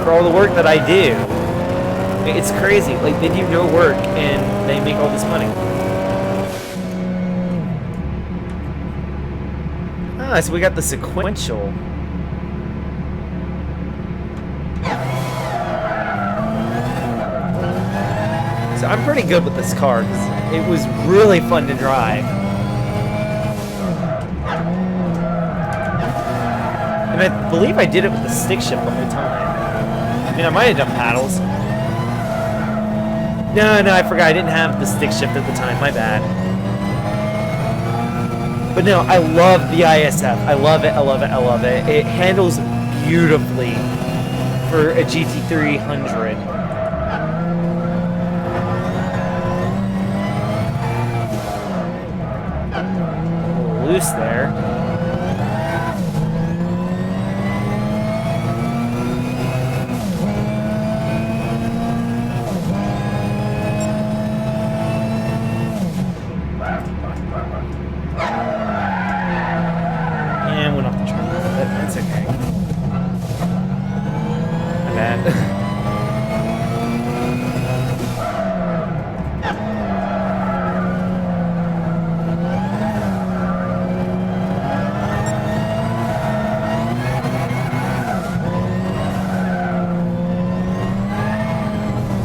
Speaker 1: for all the work that I do. It's crazy. Like, they do no work and they make all this money. Ah, so we got the sequential. So I'm pretty good with this car because it was really fun to drive. And I believe I did it with the stick shift the whole time. I mean, I might have done paddles. No, I forgot. I didn't have the stick shift at the time. My bad. But no, I love the ISF. I love it. It handles beautifully for a GT300. loose there. And went off the track a little bit. That's okay. My bad.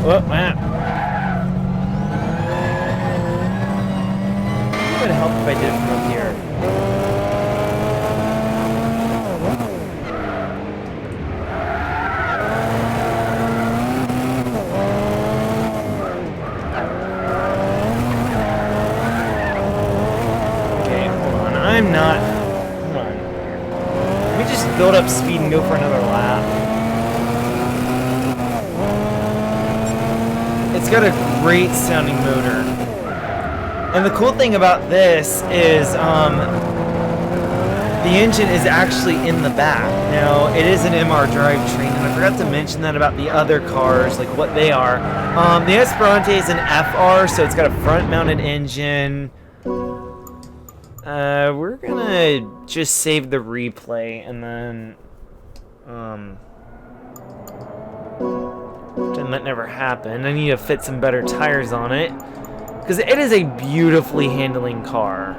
Speaker 1: Oh, man. It would help if I did it from up here. Okay, hold on. I'm not... Hold on. Let me just build up speed and go for another lap. It's got a great sounding motor. And the cool thing about this is the engine is actually in the back. Now, it is an MR drivetrain, and I forgot to mention that about the other cars, like what they are. The Esperante is an FR, so it's got a front-mounted engine. We're gonna just save the replay, and then... pretend that never happened. I need to fit some better tires on it, because it is a beautifully handling car.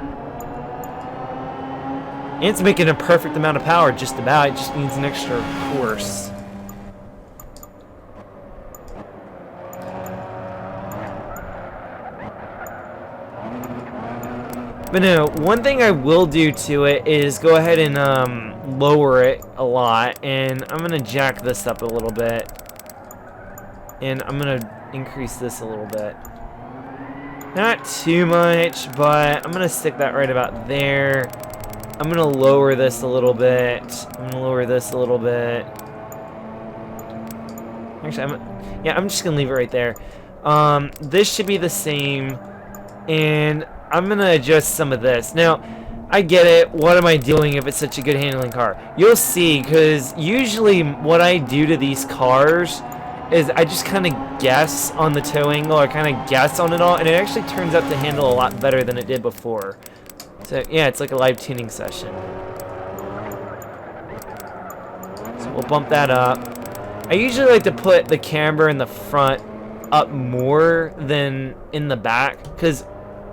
Speaker 1: And it's making a perfect amount of power, just about. It just needs an extra horse. But no, one thing I will do to it is go ahead and lower it a lot, and I'm gonna jack this up a little bit. And I'm going to increase this a little bit. Not too much, but I'm going to stick that right about there. I'm going to lower this a little bit. I'm going to lower this a little bit. Actually, I'm just going to leave it right there. This should be the same. And I'm going to adjust some of this. Now, I get it. What am I doing if it's such a good handling car? You'll see, because usually what I do to these cars is I just kind of guess on the toe angle, I kind of guess on it all, and it actually turns out to handle a lot better than it did before. So yeah, it's like a live tuning session. So we'll bump that up. I usually like to put the camber in the front up more than in the back, because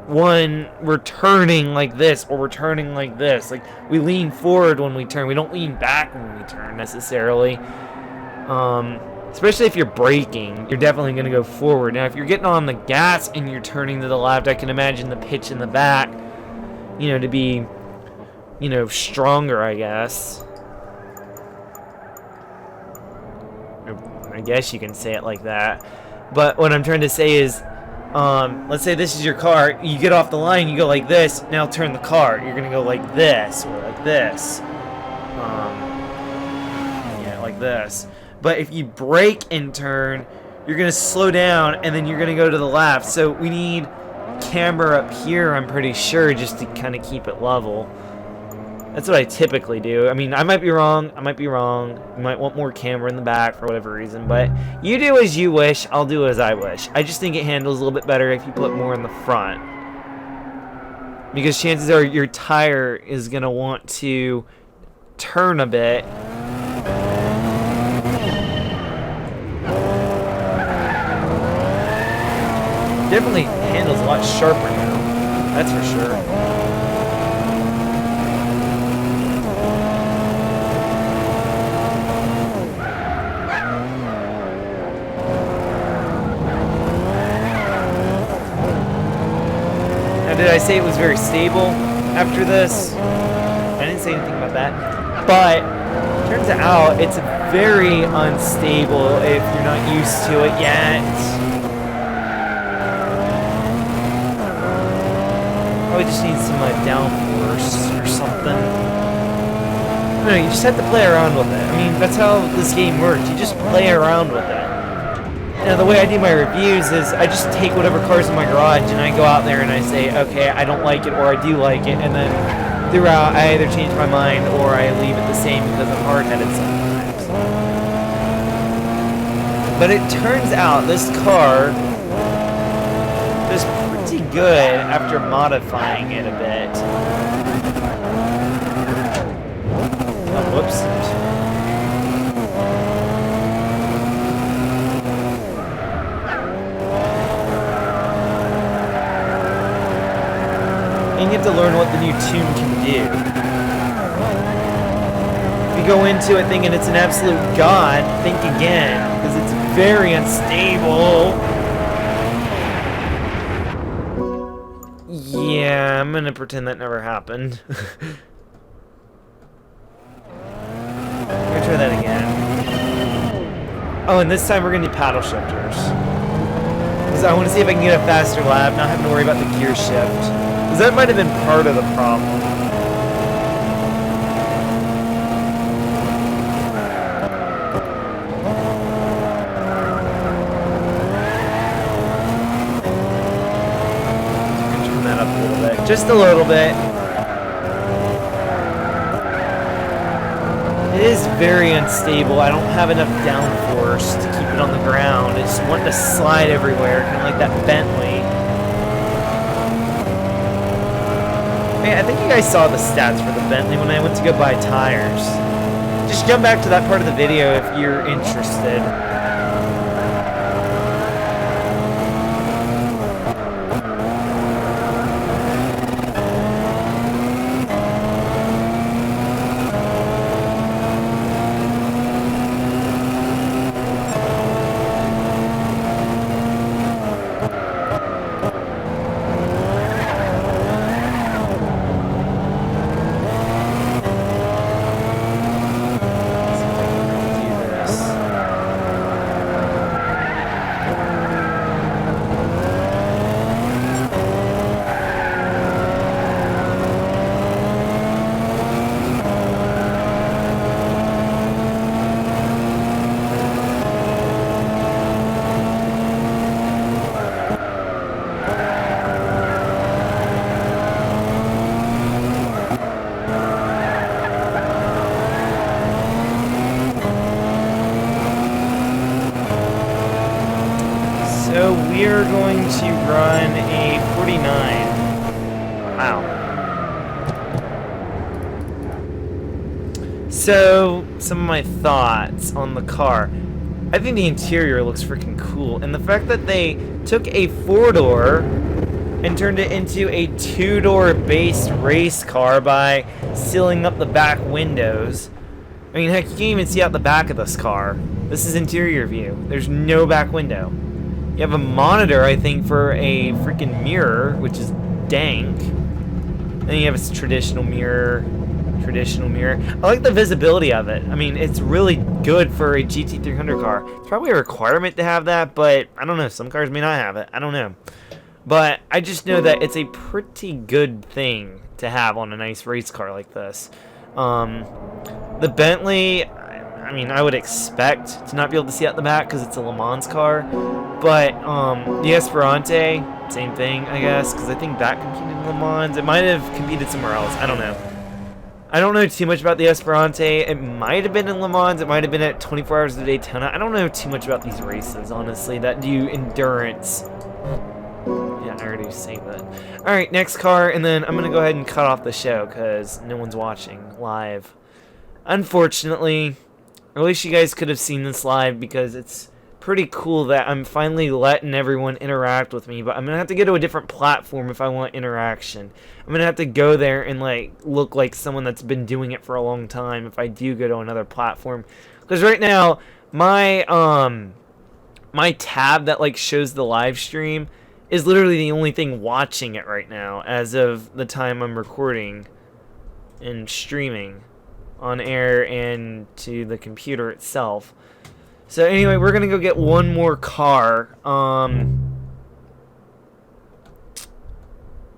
Speaker 1: one, we're turning like this, or we're turning like this. Like, we lean forward when we turn, we don't lean back when we turn necessarily. Especially if you're braking, you're definitely going to go forward. Now, if you're getting on the gas and you're turning to the left, I can imagine the pitch in the back, you know, to be, you know, stronger, I guess. I guess you can say it like that. But what I'm trying to say is, let's say this is your car. You get off the line, you go like this. Now turn the car. You're going to go like this or like this. Yeah, like this. But if you brake and turn, you're going to slow down, and then you're going to go to the left. So we need camber up here, I'm pretty sure, just to kind of keep it level. That's what I typically do. I mean, I might be wrong. I might be wrong. You might want more camber in the back for whatever reason. But you do as you wish. I'll do as I wish. I just think it handles a little bit better if you put more in the front. Because chances are your tire is going to want to turn a bit. Definitely handles a lot sharper now, that's for sure. Now, did I say it was very stable after this? I didn't say anything about that, but turns out it's very unstable if you're not used to it yet. Probably just need some downforce or something. No, you just have to play around with it. I mean, that's how this game works. You just play around with it. Now, the way I do my reviews is I just take whatever car's in my garage and I go out there and I say, okay, I don't like it or I do like it, and then throughout, I either change my mind or I leave it the same because I'm hard-headed sometimes. But it turns out this car is pretty good after modifying it a bit. Oh, whoops. And you have to learn what the new tune can do. If you go into it thinking it's an absolute god, think again, because it's very unstable. Yeah, I'm gonna pretend that never happened. I'm gonna try that again. Oh, and this time we're gonna do paddle shifters. Because I want to see if I can get a faster lap, not having to worry about the gear shift. Because that might have been part of the problem. Turn that up a little bit. Just a little bit. It is very unstable. I don't have enough downforce to keep it on the ground. I just want to slide everywhere, kind of like that Bentley. I think you guys saw the stats for the Bentley when I went to go buy tires. Just jump back to that part of the video if you're interested. So we're going to run a 49. Wow. So, some of my thoughts on the car. I think the interior looks freaking cool. And the fact that they took a 4-door and turned it into a 2-door based race car by sealing up the back windows. I mean, heck, you can't even see out the back of this car. This is interior view. There's no back window. You have a monitor, I think, for a freaking mirror, which is dank. Then you have a traditional mirror. I like the visibility of it. I mean, it's really good for a GT300 car. It's probably a requirement to have that, but I don't know. Some cars may not have it. I don't know. But I just know that it's a pretty good thing to have on a nice race car like this. The Bentley, I mean, I would expect to not be able to see out the back because it's a Le Mans car. But the Esperante, same thing, I guess, because I think that competed in Le Mans. It might have competed somewhere else. I don't know. I don't know too much about the Esperante. It might have been in Le Mans. It might have been at 24 Hours of Daytona. I don't know too much about these races, honestly, that do endurance. Yeah, I already saved that. Alright, next car, and then I'm going to go ahead and cut off the show because no one's watching live. Unfortunately, or at least you guys could have seen this live because it's pretty cool that I'm finally letting everyone interact with me, but I'm gonna have to go to a different platform if I want interaction. I'm gonna have to go there and like look like someone that's been doing it for a long time if I do go to another platform. Because right now my my tab that like shows the live stream is literally the only thing watching it right now as of the time I'm recording and streaming on air and to the computer itself. So anyway, we're gonna go get one more car.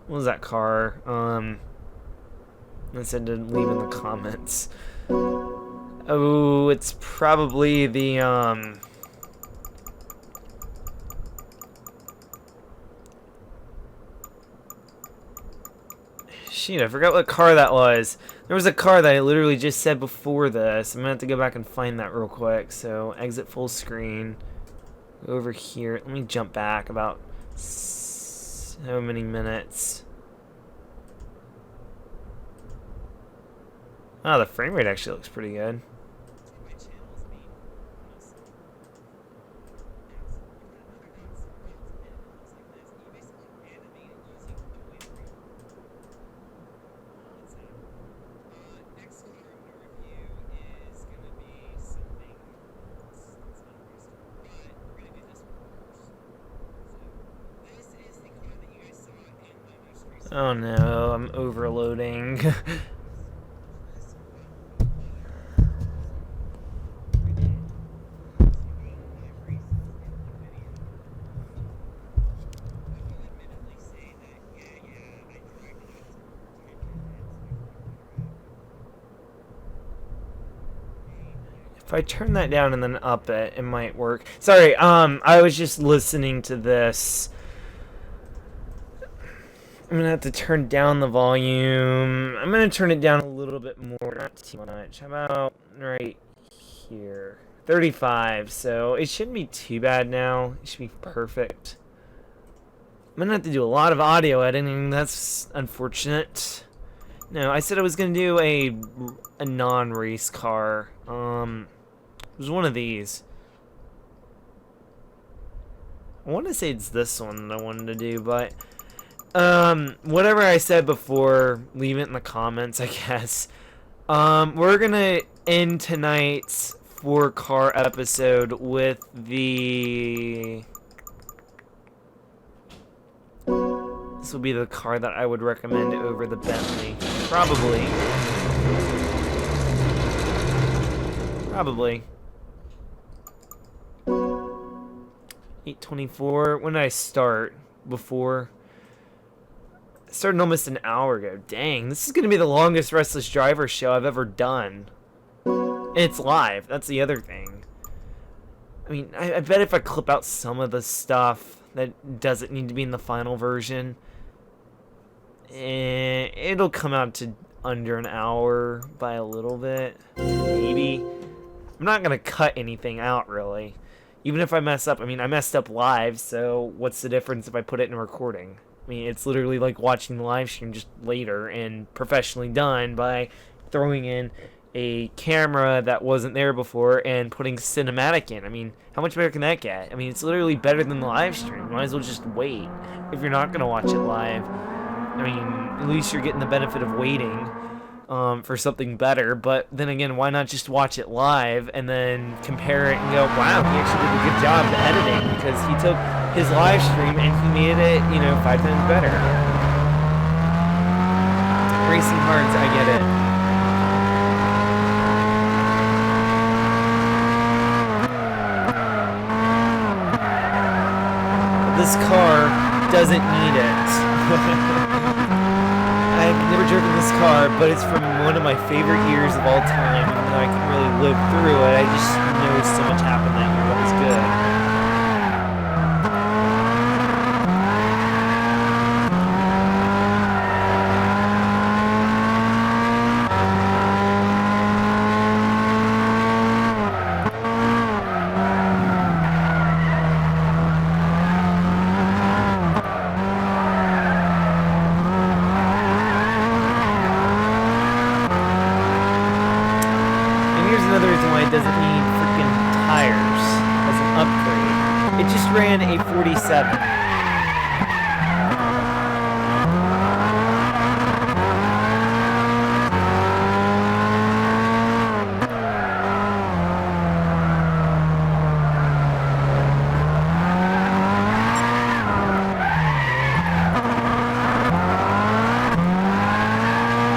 Speaker 1: What was that car? I said to leave in the comments. Oh, it's probably the Shoot, I forgot what car that was. There was a car that I literally just said before this. I'm gonna have to go back and find that real quick. So, exit full screen. Go over here. Let me jump back about so many minutes. Oh, the frame rate actually looks pretty good. Oh no, I'm overloading. If I turn that down and then up it, it might work. Sorry, I was just listening to this. I'm gonna have to turn down the volume. I'm gonna turn it down a little bit more, not too much. How about right here? 35, so it shouldn't be too bad now. It should be perfect. I'm gonna have to do a lot of audio editing. That's unfortunate. No, I said I was gonna do a non-race car. It was one of these. I want to say it's this one that I wanted to do, but whatever I said before, leave it in the comments, I guess. We're gonna end tonight's 4-car episode with the... This will be the car that I would recommend over the Bentley. Probably. 8:24. When did I start? Before? I started almost an hour ago. Dang, this is going to be the longest Restless Driver show I've ever done. And it's live. That's the other thing. I mean, I bet if I clip out some of the stuff that doesn't need to be in the final version, it'll come out to under an hour by a little bit. Maybe. I'm not going to cut anything out, really. Even if I mess up, I mean, I messed up live, so what's the difference if I put it in recording? I mean, it's literally like watching the live stream just later and professionally done by throwing in a camera that wasn't there before and putting cinematic in. I mean, how much better can that get? I mean, it's literally better than the live stream. Might as well just wait if you're not going to watch it live. I mean, at least you're getting the benefit of waiting for something better. But then again, why not just watch it live and then compare it and go, wow, he actually did a good job of editing because he took his live stream and he made it, 5 times better. Racing cards, I get it. This car doesn't need it. I've never driven this car, but it's from one of my favorite years of all time, and I can really live through it. I just know so much happened that year that was good. Another reason why it doesn't need freaking tires as an upgrade. It just ran a 47.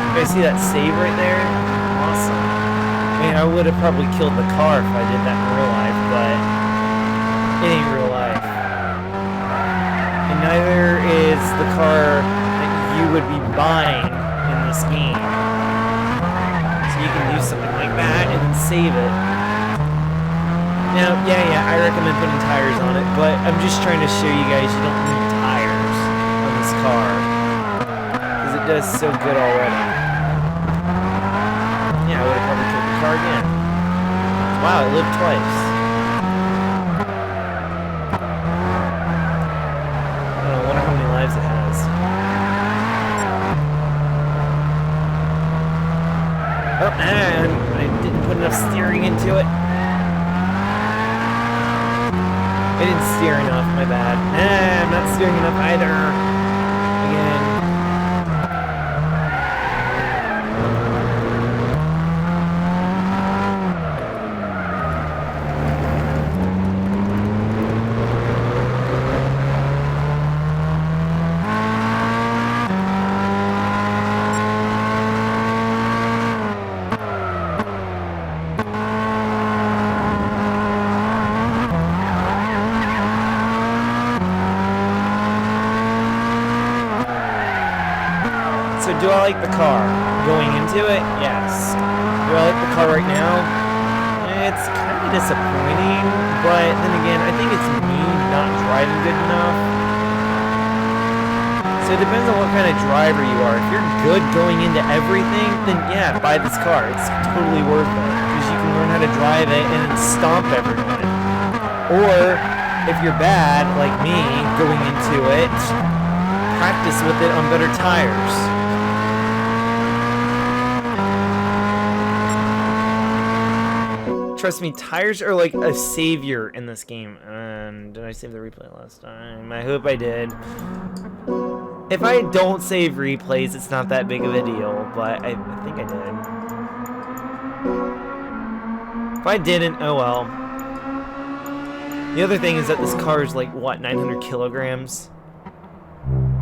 Speaker 1: You guys see that save right there? Awesome. I mean, I would have probably killed the car if I did that in real life, but it ain't real life. And neither is the car that you would be buying in this game. So you can do something like that and then save it. Now, yeah, I recommend putting tires on it, but I'm just trying to show you guys you don't need tires on this car. Because it it does so good already. Yeah, I would have probably killed the car again. Wow, it lived twice. I wonder how many lives it has. Oh, man, I didn't put enough steering into it. I didn't steer enough, my bad. Nah, I'm not steering enough either. Again. So do I like the car? Going into it? Yes. Do I like the car right now? It's kind of disappointing, but then again, I think it's me not driving good enough. So it depends on what kind of driver you are. If you're good going into everything, then yeah, buy this car. It's totally worth it, because you can learn how to drive it and then stomp everyone. Or, if you're bad, like me, going into it, practice with it on better tires. Trust me, tires are like a savior in this game. And did I save the replay last time? I hope I did. If I don't save replays, it's not that big of a deal, but I think I did. If I didn't, oh well. The other thing is that this car is like, what, 900 kilograms?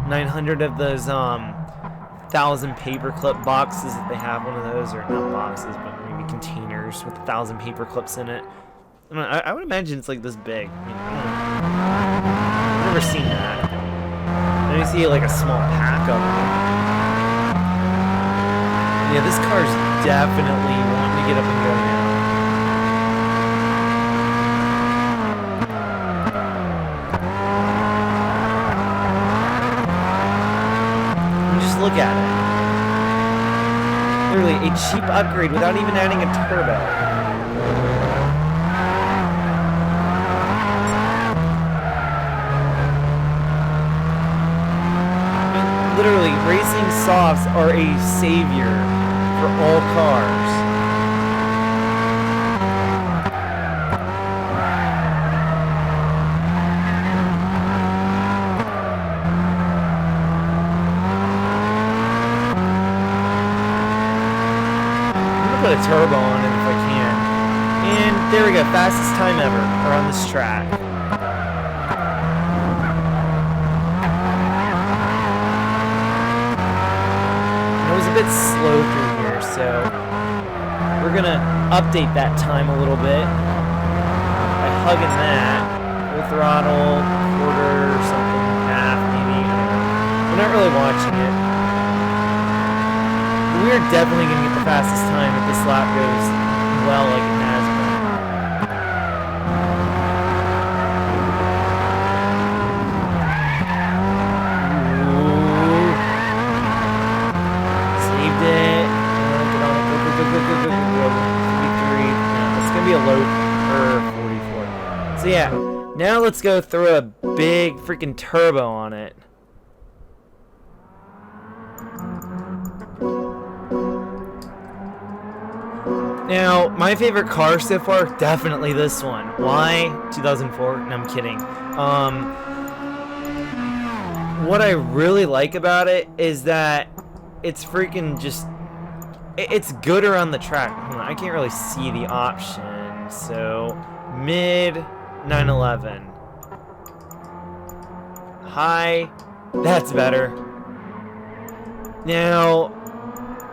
Speaker 1: 900 of those 1,000 paperclip boxes that they have. One of those, or not boxes, but maybe containers with 1,000 paper clips in it. I would imagine it's like this big. I mean, I've never seen that. I only see like a small pack of them. Yeah, this car's definitely wanting to get up and go now. Look at it. Literally a cheap upgrade without even adding a turbo. I mean, literally, racing softs are a savior for all cars. Put a turbo on it if I can. And there we go, fastest time ever around this track. It was a bit slow through here, so we're gonna update that time a little bit by hugging that. Full throttle, quarter, something, half, maybe. I don't know. We're not really watching it. We're definitely going to get the fastest time if this lap goes well like it has been. Ooh. Saved it. Get on it. Go. 53. No, it's going to be a low for 44. So yeah, now let's go throw a big freaking turbo on it. Now, my favorite car so far, definitely this one. Why? 2004? No, I'm kidding. What I really like about it is that it's freaking just... It's good around the track. I can't really see the option. So, mid 911. High. That's better. Now...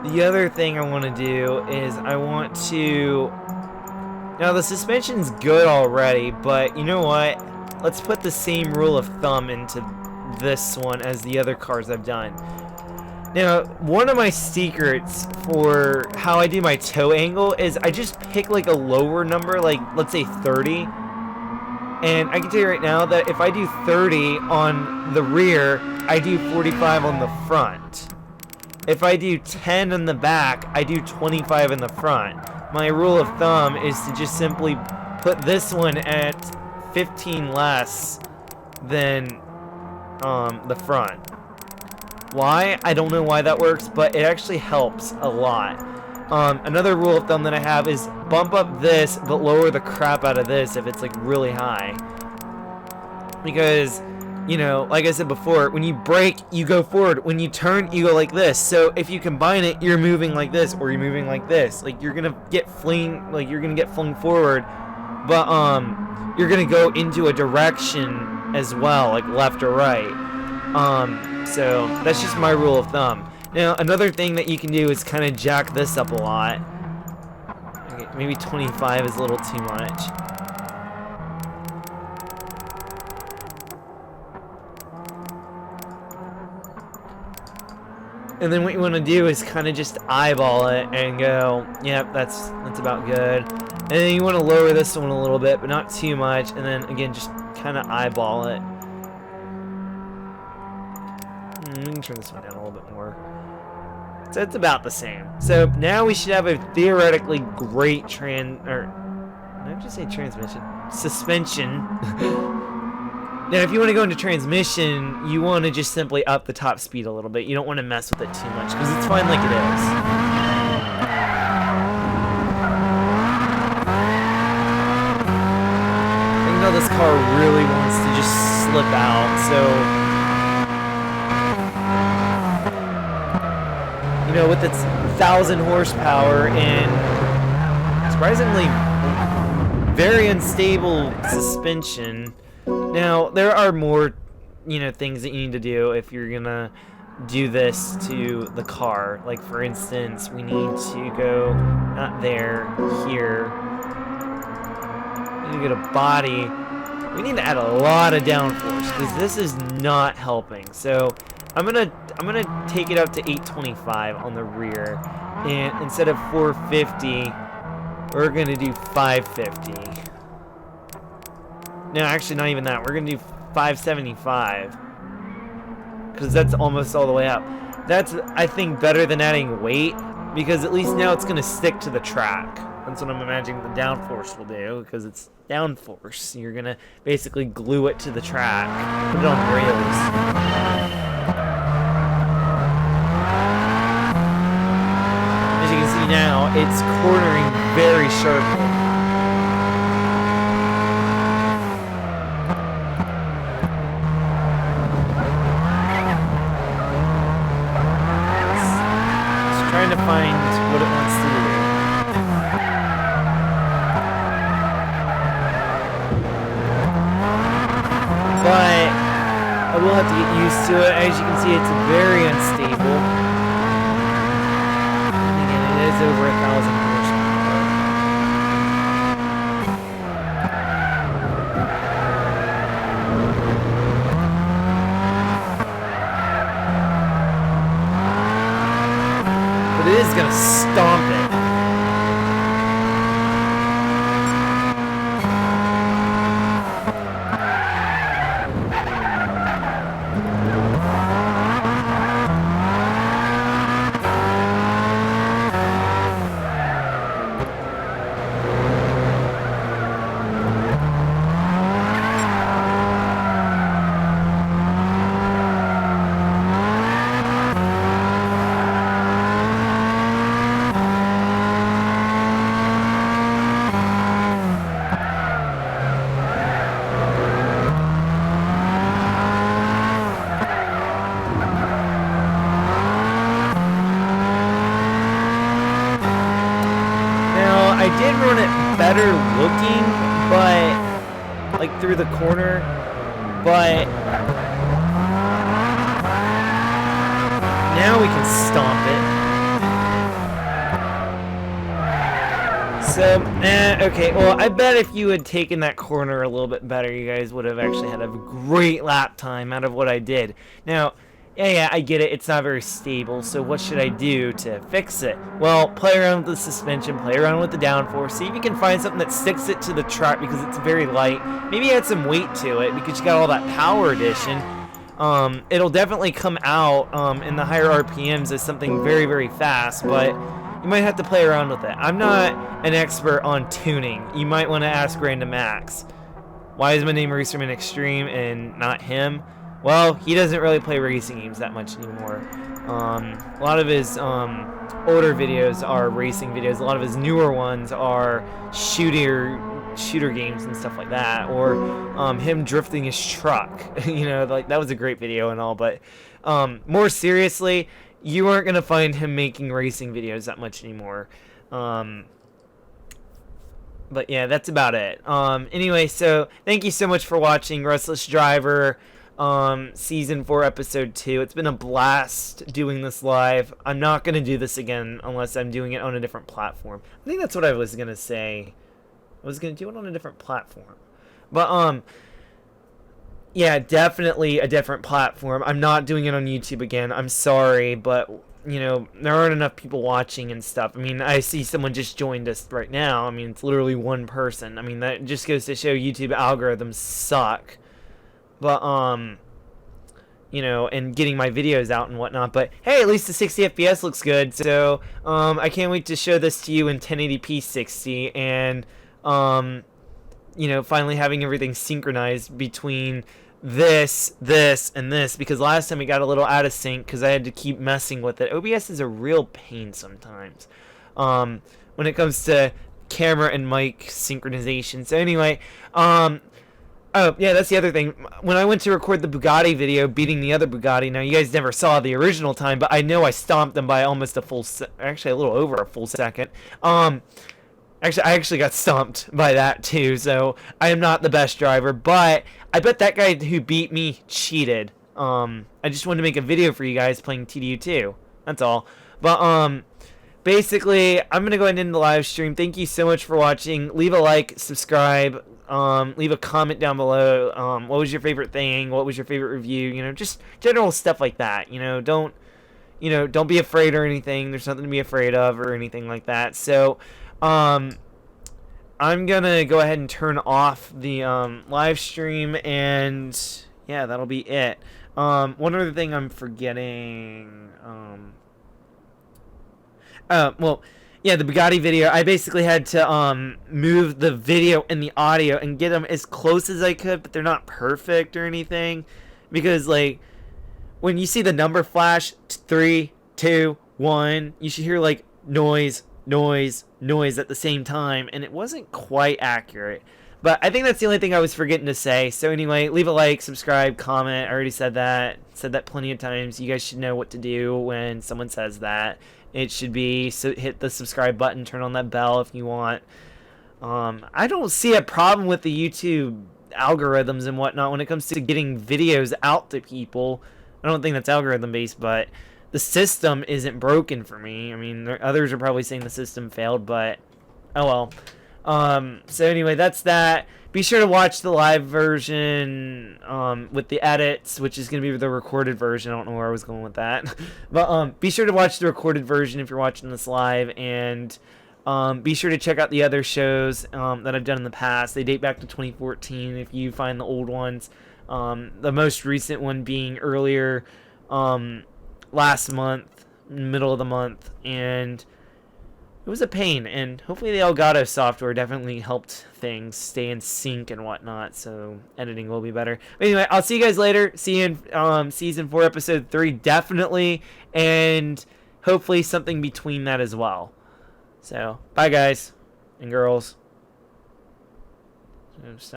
Speaker 1: The other thing I want to do is I want to... Now the suspension's good already, but you know what? Let's put the same rule of thumb into this one as the other cars I've done. Now, one of my secrets for how I do my toe angle is I just pick like a lower number, like let's say 30. And I can tell you right now that if I do 30 on the rear, I do 45 on the front. if I do 10 in the back, I do 25 in the front. My rule of thumb is to just simply put this one at 15 less than the front. Why? I don't know why that works, but it actually helps a lot. Another rule of thumb that I have is bump up this, but lower the crap out of this if it's like really high. Because, you know, like I said before, when you brake, you go forward. When you turn, you go like this. So if you combine it, you're moving like this, or you're moving like this. Like you're gonna get flung forward, but you're gonna go into a direction as well, like left or right. So that's just my rule of thumb. Now, another thing that you can do is kind of jack this up a lot. Okay, maybe 25 is a little too much. And then what you want to do is kind of just eyeball it and go, yep, that's about good. And then you want to lower this one a little bit, but not too much. And then again, just kind of eyeball it. We can turn this one down a little bit more. So it's about the same. So now we should have a theoretically great suspension. Now, if you want to go into transmission, you want to just simply up the top speed a little bit. You don't want to mess with it too much because it's fine like it is. I can tell this car really wants to just slip out, so. You know, with its 1,000 horsepower and surprisingly very unstable suspension. Now, there are more, you know, things that you need to do if you're gonna do this to the car. Like, for instance, we need to go, not there, here. We need to get a body. We need to add a lot of downforce because this is not helping. So I'm gonna take it up to 825 on the rear, and instead of 450, we're gonna do 550. No, actually not even that. We're gonna do 575 because that's almost all the way up. That's, I think, better than adding weight because at least now it's gonna stick to the track. That's what I'm imagining the downforce will do because it's downforce. You're gonna basically glue it to the track, put it on rails. As you can see now, it's cornering very sharply. It's trying to find what it wants to do. But I will have to get used to it. As you can see, it's very unstable. Again, it is over 1,000 horsepower. But it is going to stomp it. I did run it better looking, but like through the corner, but now we can stomp it. So, okay, well, I bet if you had taken that corner a little bit better, you guys would have actually had a great lap time out of what I did. Now, yeah, I get it. It's not very stable, so what should I do to fix it? Well, play around with the suspension, play around with the downforce, see if you can find something that sticks it to the track because it's very light. Maybe add some weight to it because you got all that power addition. It'll definitely come out in the higher RPMs as something very, very fast, but you might have to play around with it. I'm not an expert on tuning. You might want to ask Random Max. Why is my name Racerman Extreme and not him? Well, he doesn't really play racing games that much anymore. A lot of his older videos are racing videos. A lot of his newer ones are shooter games and stuff like that, or him drifting his truck. You know, like that was a great video and all, but more seriously, you aren't gonna find him making racing videos that much anymore. But yeah, that's about it. Anyway, so thank you so much for watching Restless Driver Season 4 Episode 2. It's been a blast doing this live. I'm not going to do this again unless I'm doing it on a different platform. I think that's what I was going to say. I was going to do it on a different platform. But, yeah, definitely a different platform. I'm not doing it on YouTube again. I'm sorry, but you know, there aren't enough people watching and stuff. I mean, I see someone just joined us right now. I mean, it's literally one person. I mean, that just goes to show YouTube algorithms suck. But, you know, and getting my videos out and whatnot. But, hey, at least the 60 FPS looks good. So, I can't wait to show this to you in 1080p 60. And, you know, finally having everything synchronized between this, and this, because last time it got a little out of sync because I had to keep messing with it. OBS is a real pain sometimes when it comes to camera and mic synchronization. So anyway, oh yeah, that's the other thing. When I went to record the Bugatti video beating the other Bugatti, now you guys never saw the original time, but I know I stomped them by almost a full actually a little over a full second. Actually, I actually got stumped by that too, so I am not the best driver, but I bet that guy who beat me cheated. I just wanted to make a video for you guys playing TDU2. That's all. But, basically, I'm going to go ahead and end the live stream. Thank you so much for watching. Leave a like, subscribe, leave a comment down below. What was your favorite thing? What was your favorite review? You know, just general stuff like that. You know, don't be afraid or anything. There's nothing to be afraid of or anything like that. So, I'm gonna go ahead and turn off the live stream, and yeah, that'll be it. One other thing I'm forgetting. Well, yeah, the Bugatti video. I basically had to move the video and the audio and get them as close as I could, but they're not perfect or anything, because like when you see the number flash 3, 2, 1, you should hear like noise at the same time, and it wasn't quite accurate. But I think that's the only thing I was forgetting to say. So anyway, leave a like, subscribe, comment. I already said that plenty of times. You guys should know what to do when someone says that. It should be hit the subscribe button, turn on that bell if you want. I don't see a problem with the YouTube algorithms and whatnot when it comes to getting videos out to people. I don't think that's algorithm based, but the system isn't broken for me. I mean, others are probably saying the system failed, but oh well. So anyway, that's that. Be sure to watch the live version with the edits, which is going to be the recorded version. I don't know where I was going with that. But be sure to watch the recorded version if you're watching this live, and be sure to check out the other shows that I've done in the past. They date back to 2014 if you find the old ones. The most recent one being earlier last month, middle of the month, and it was a pain, and hopefully the Elgato software definitely helped things stay in sync and whatnot, so editing will be better. But anyway, I'll see you guys later. See you in Season 4, Episode 3, definitely, and hopefully something between that as well. So, bye guys and girls.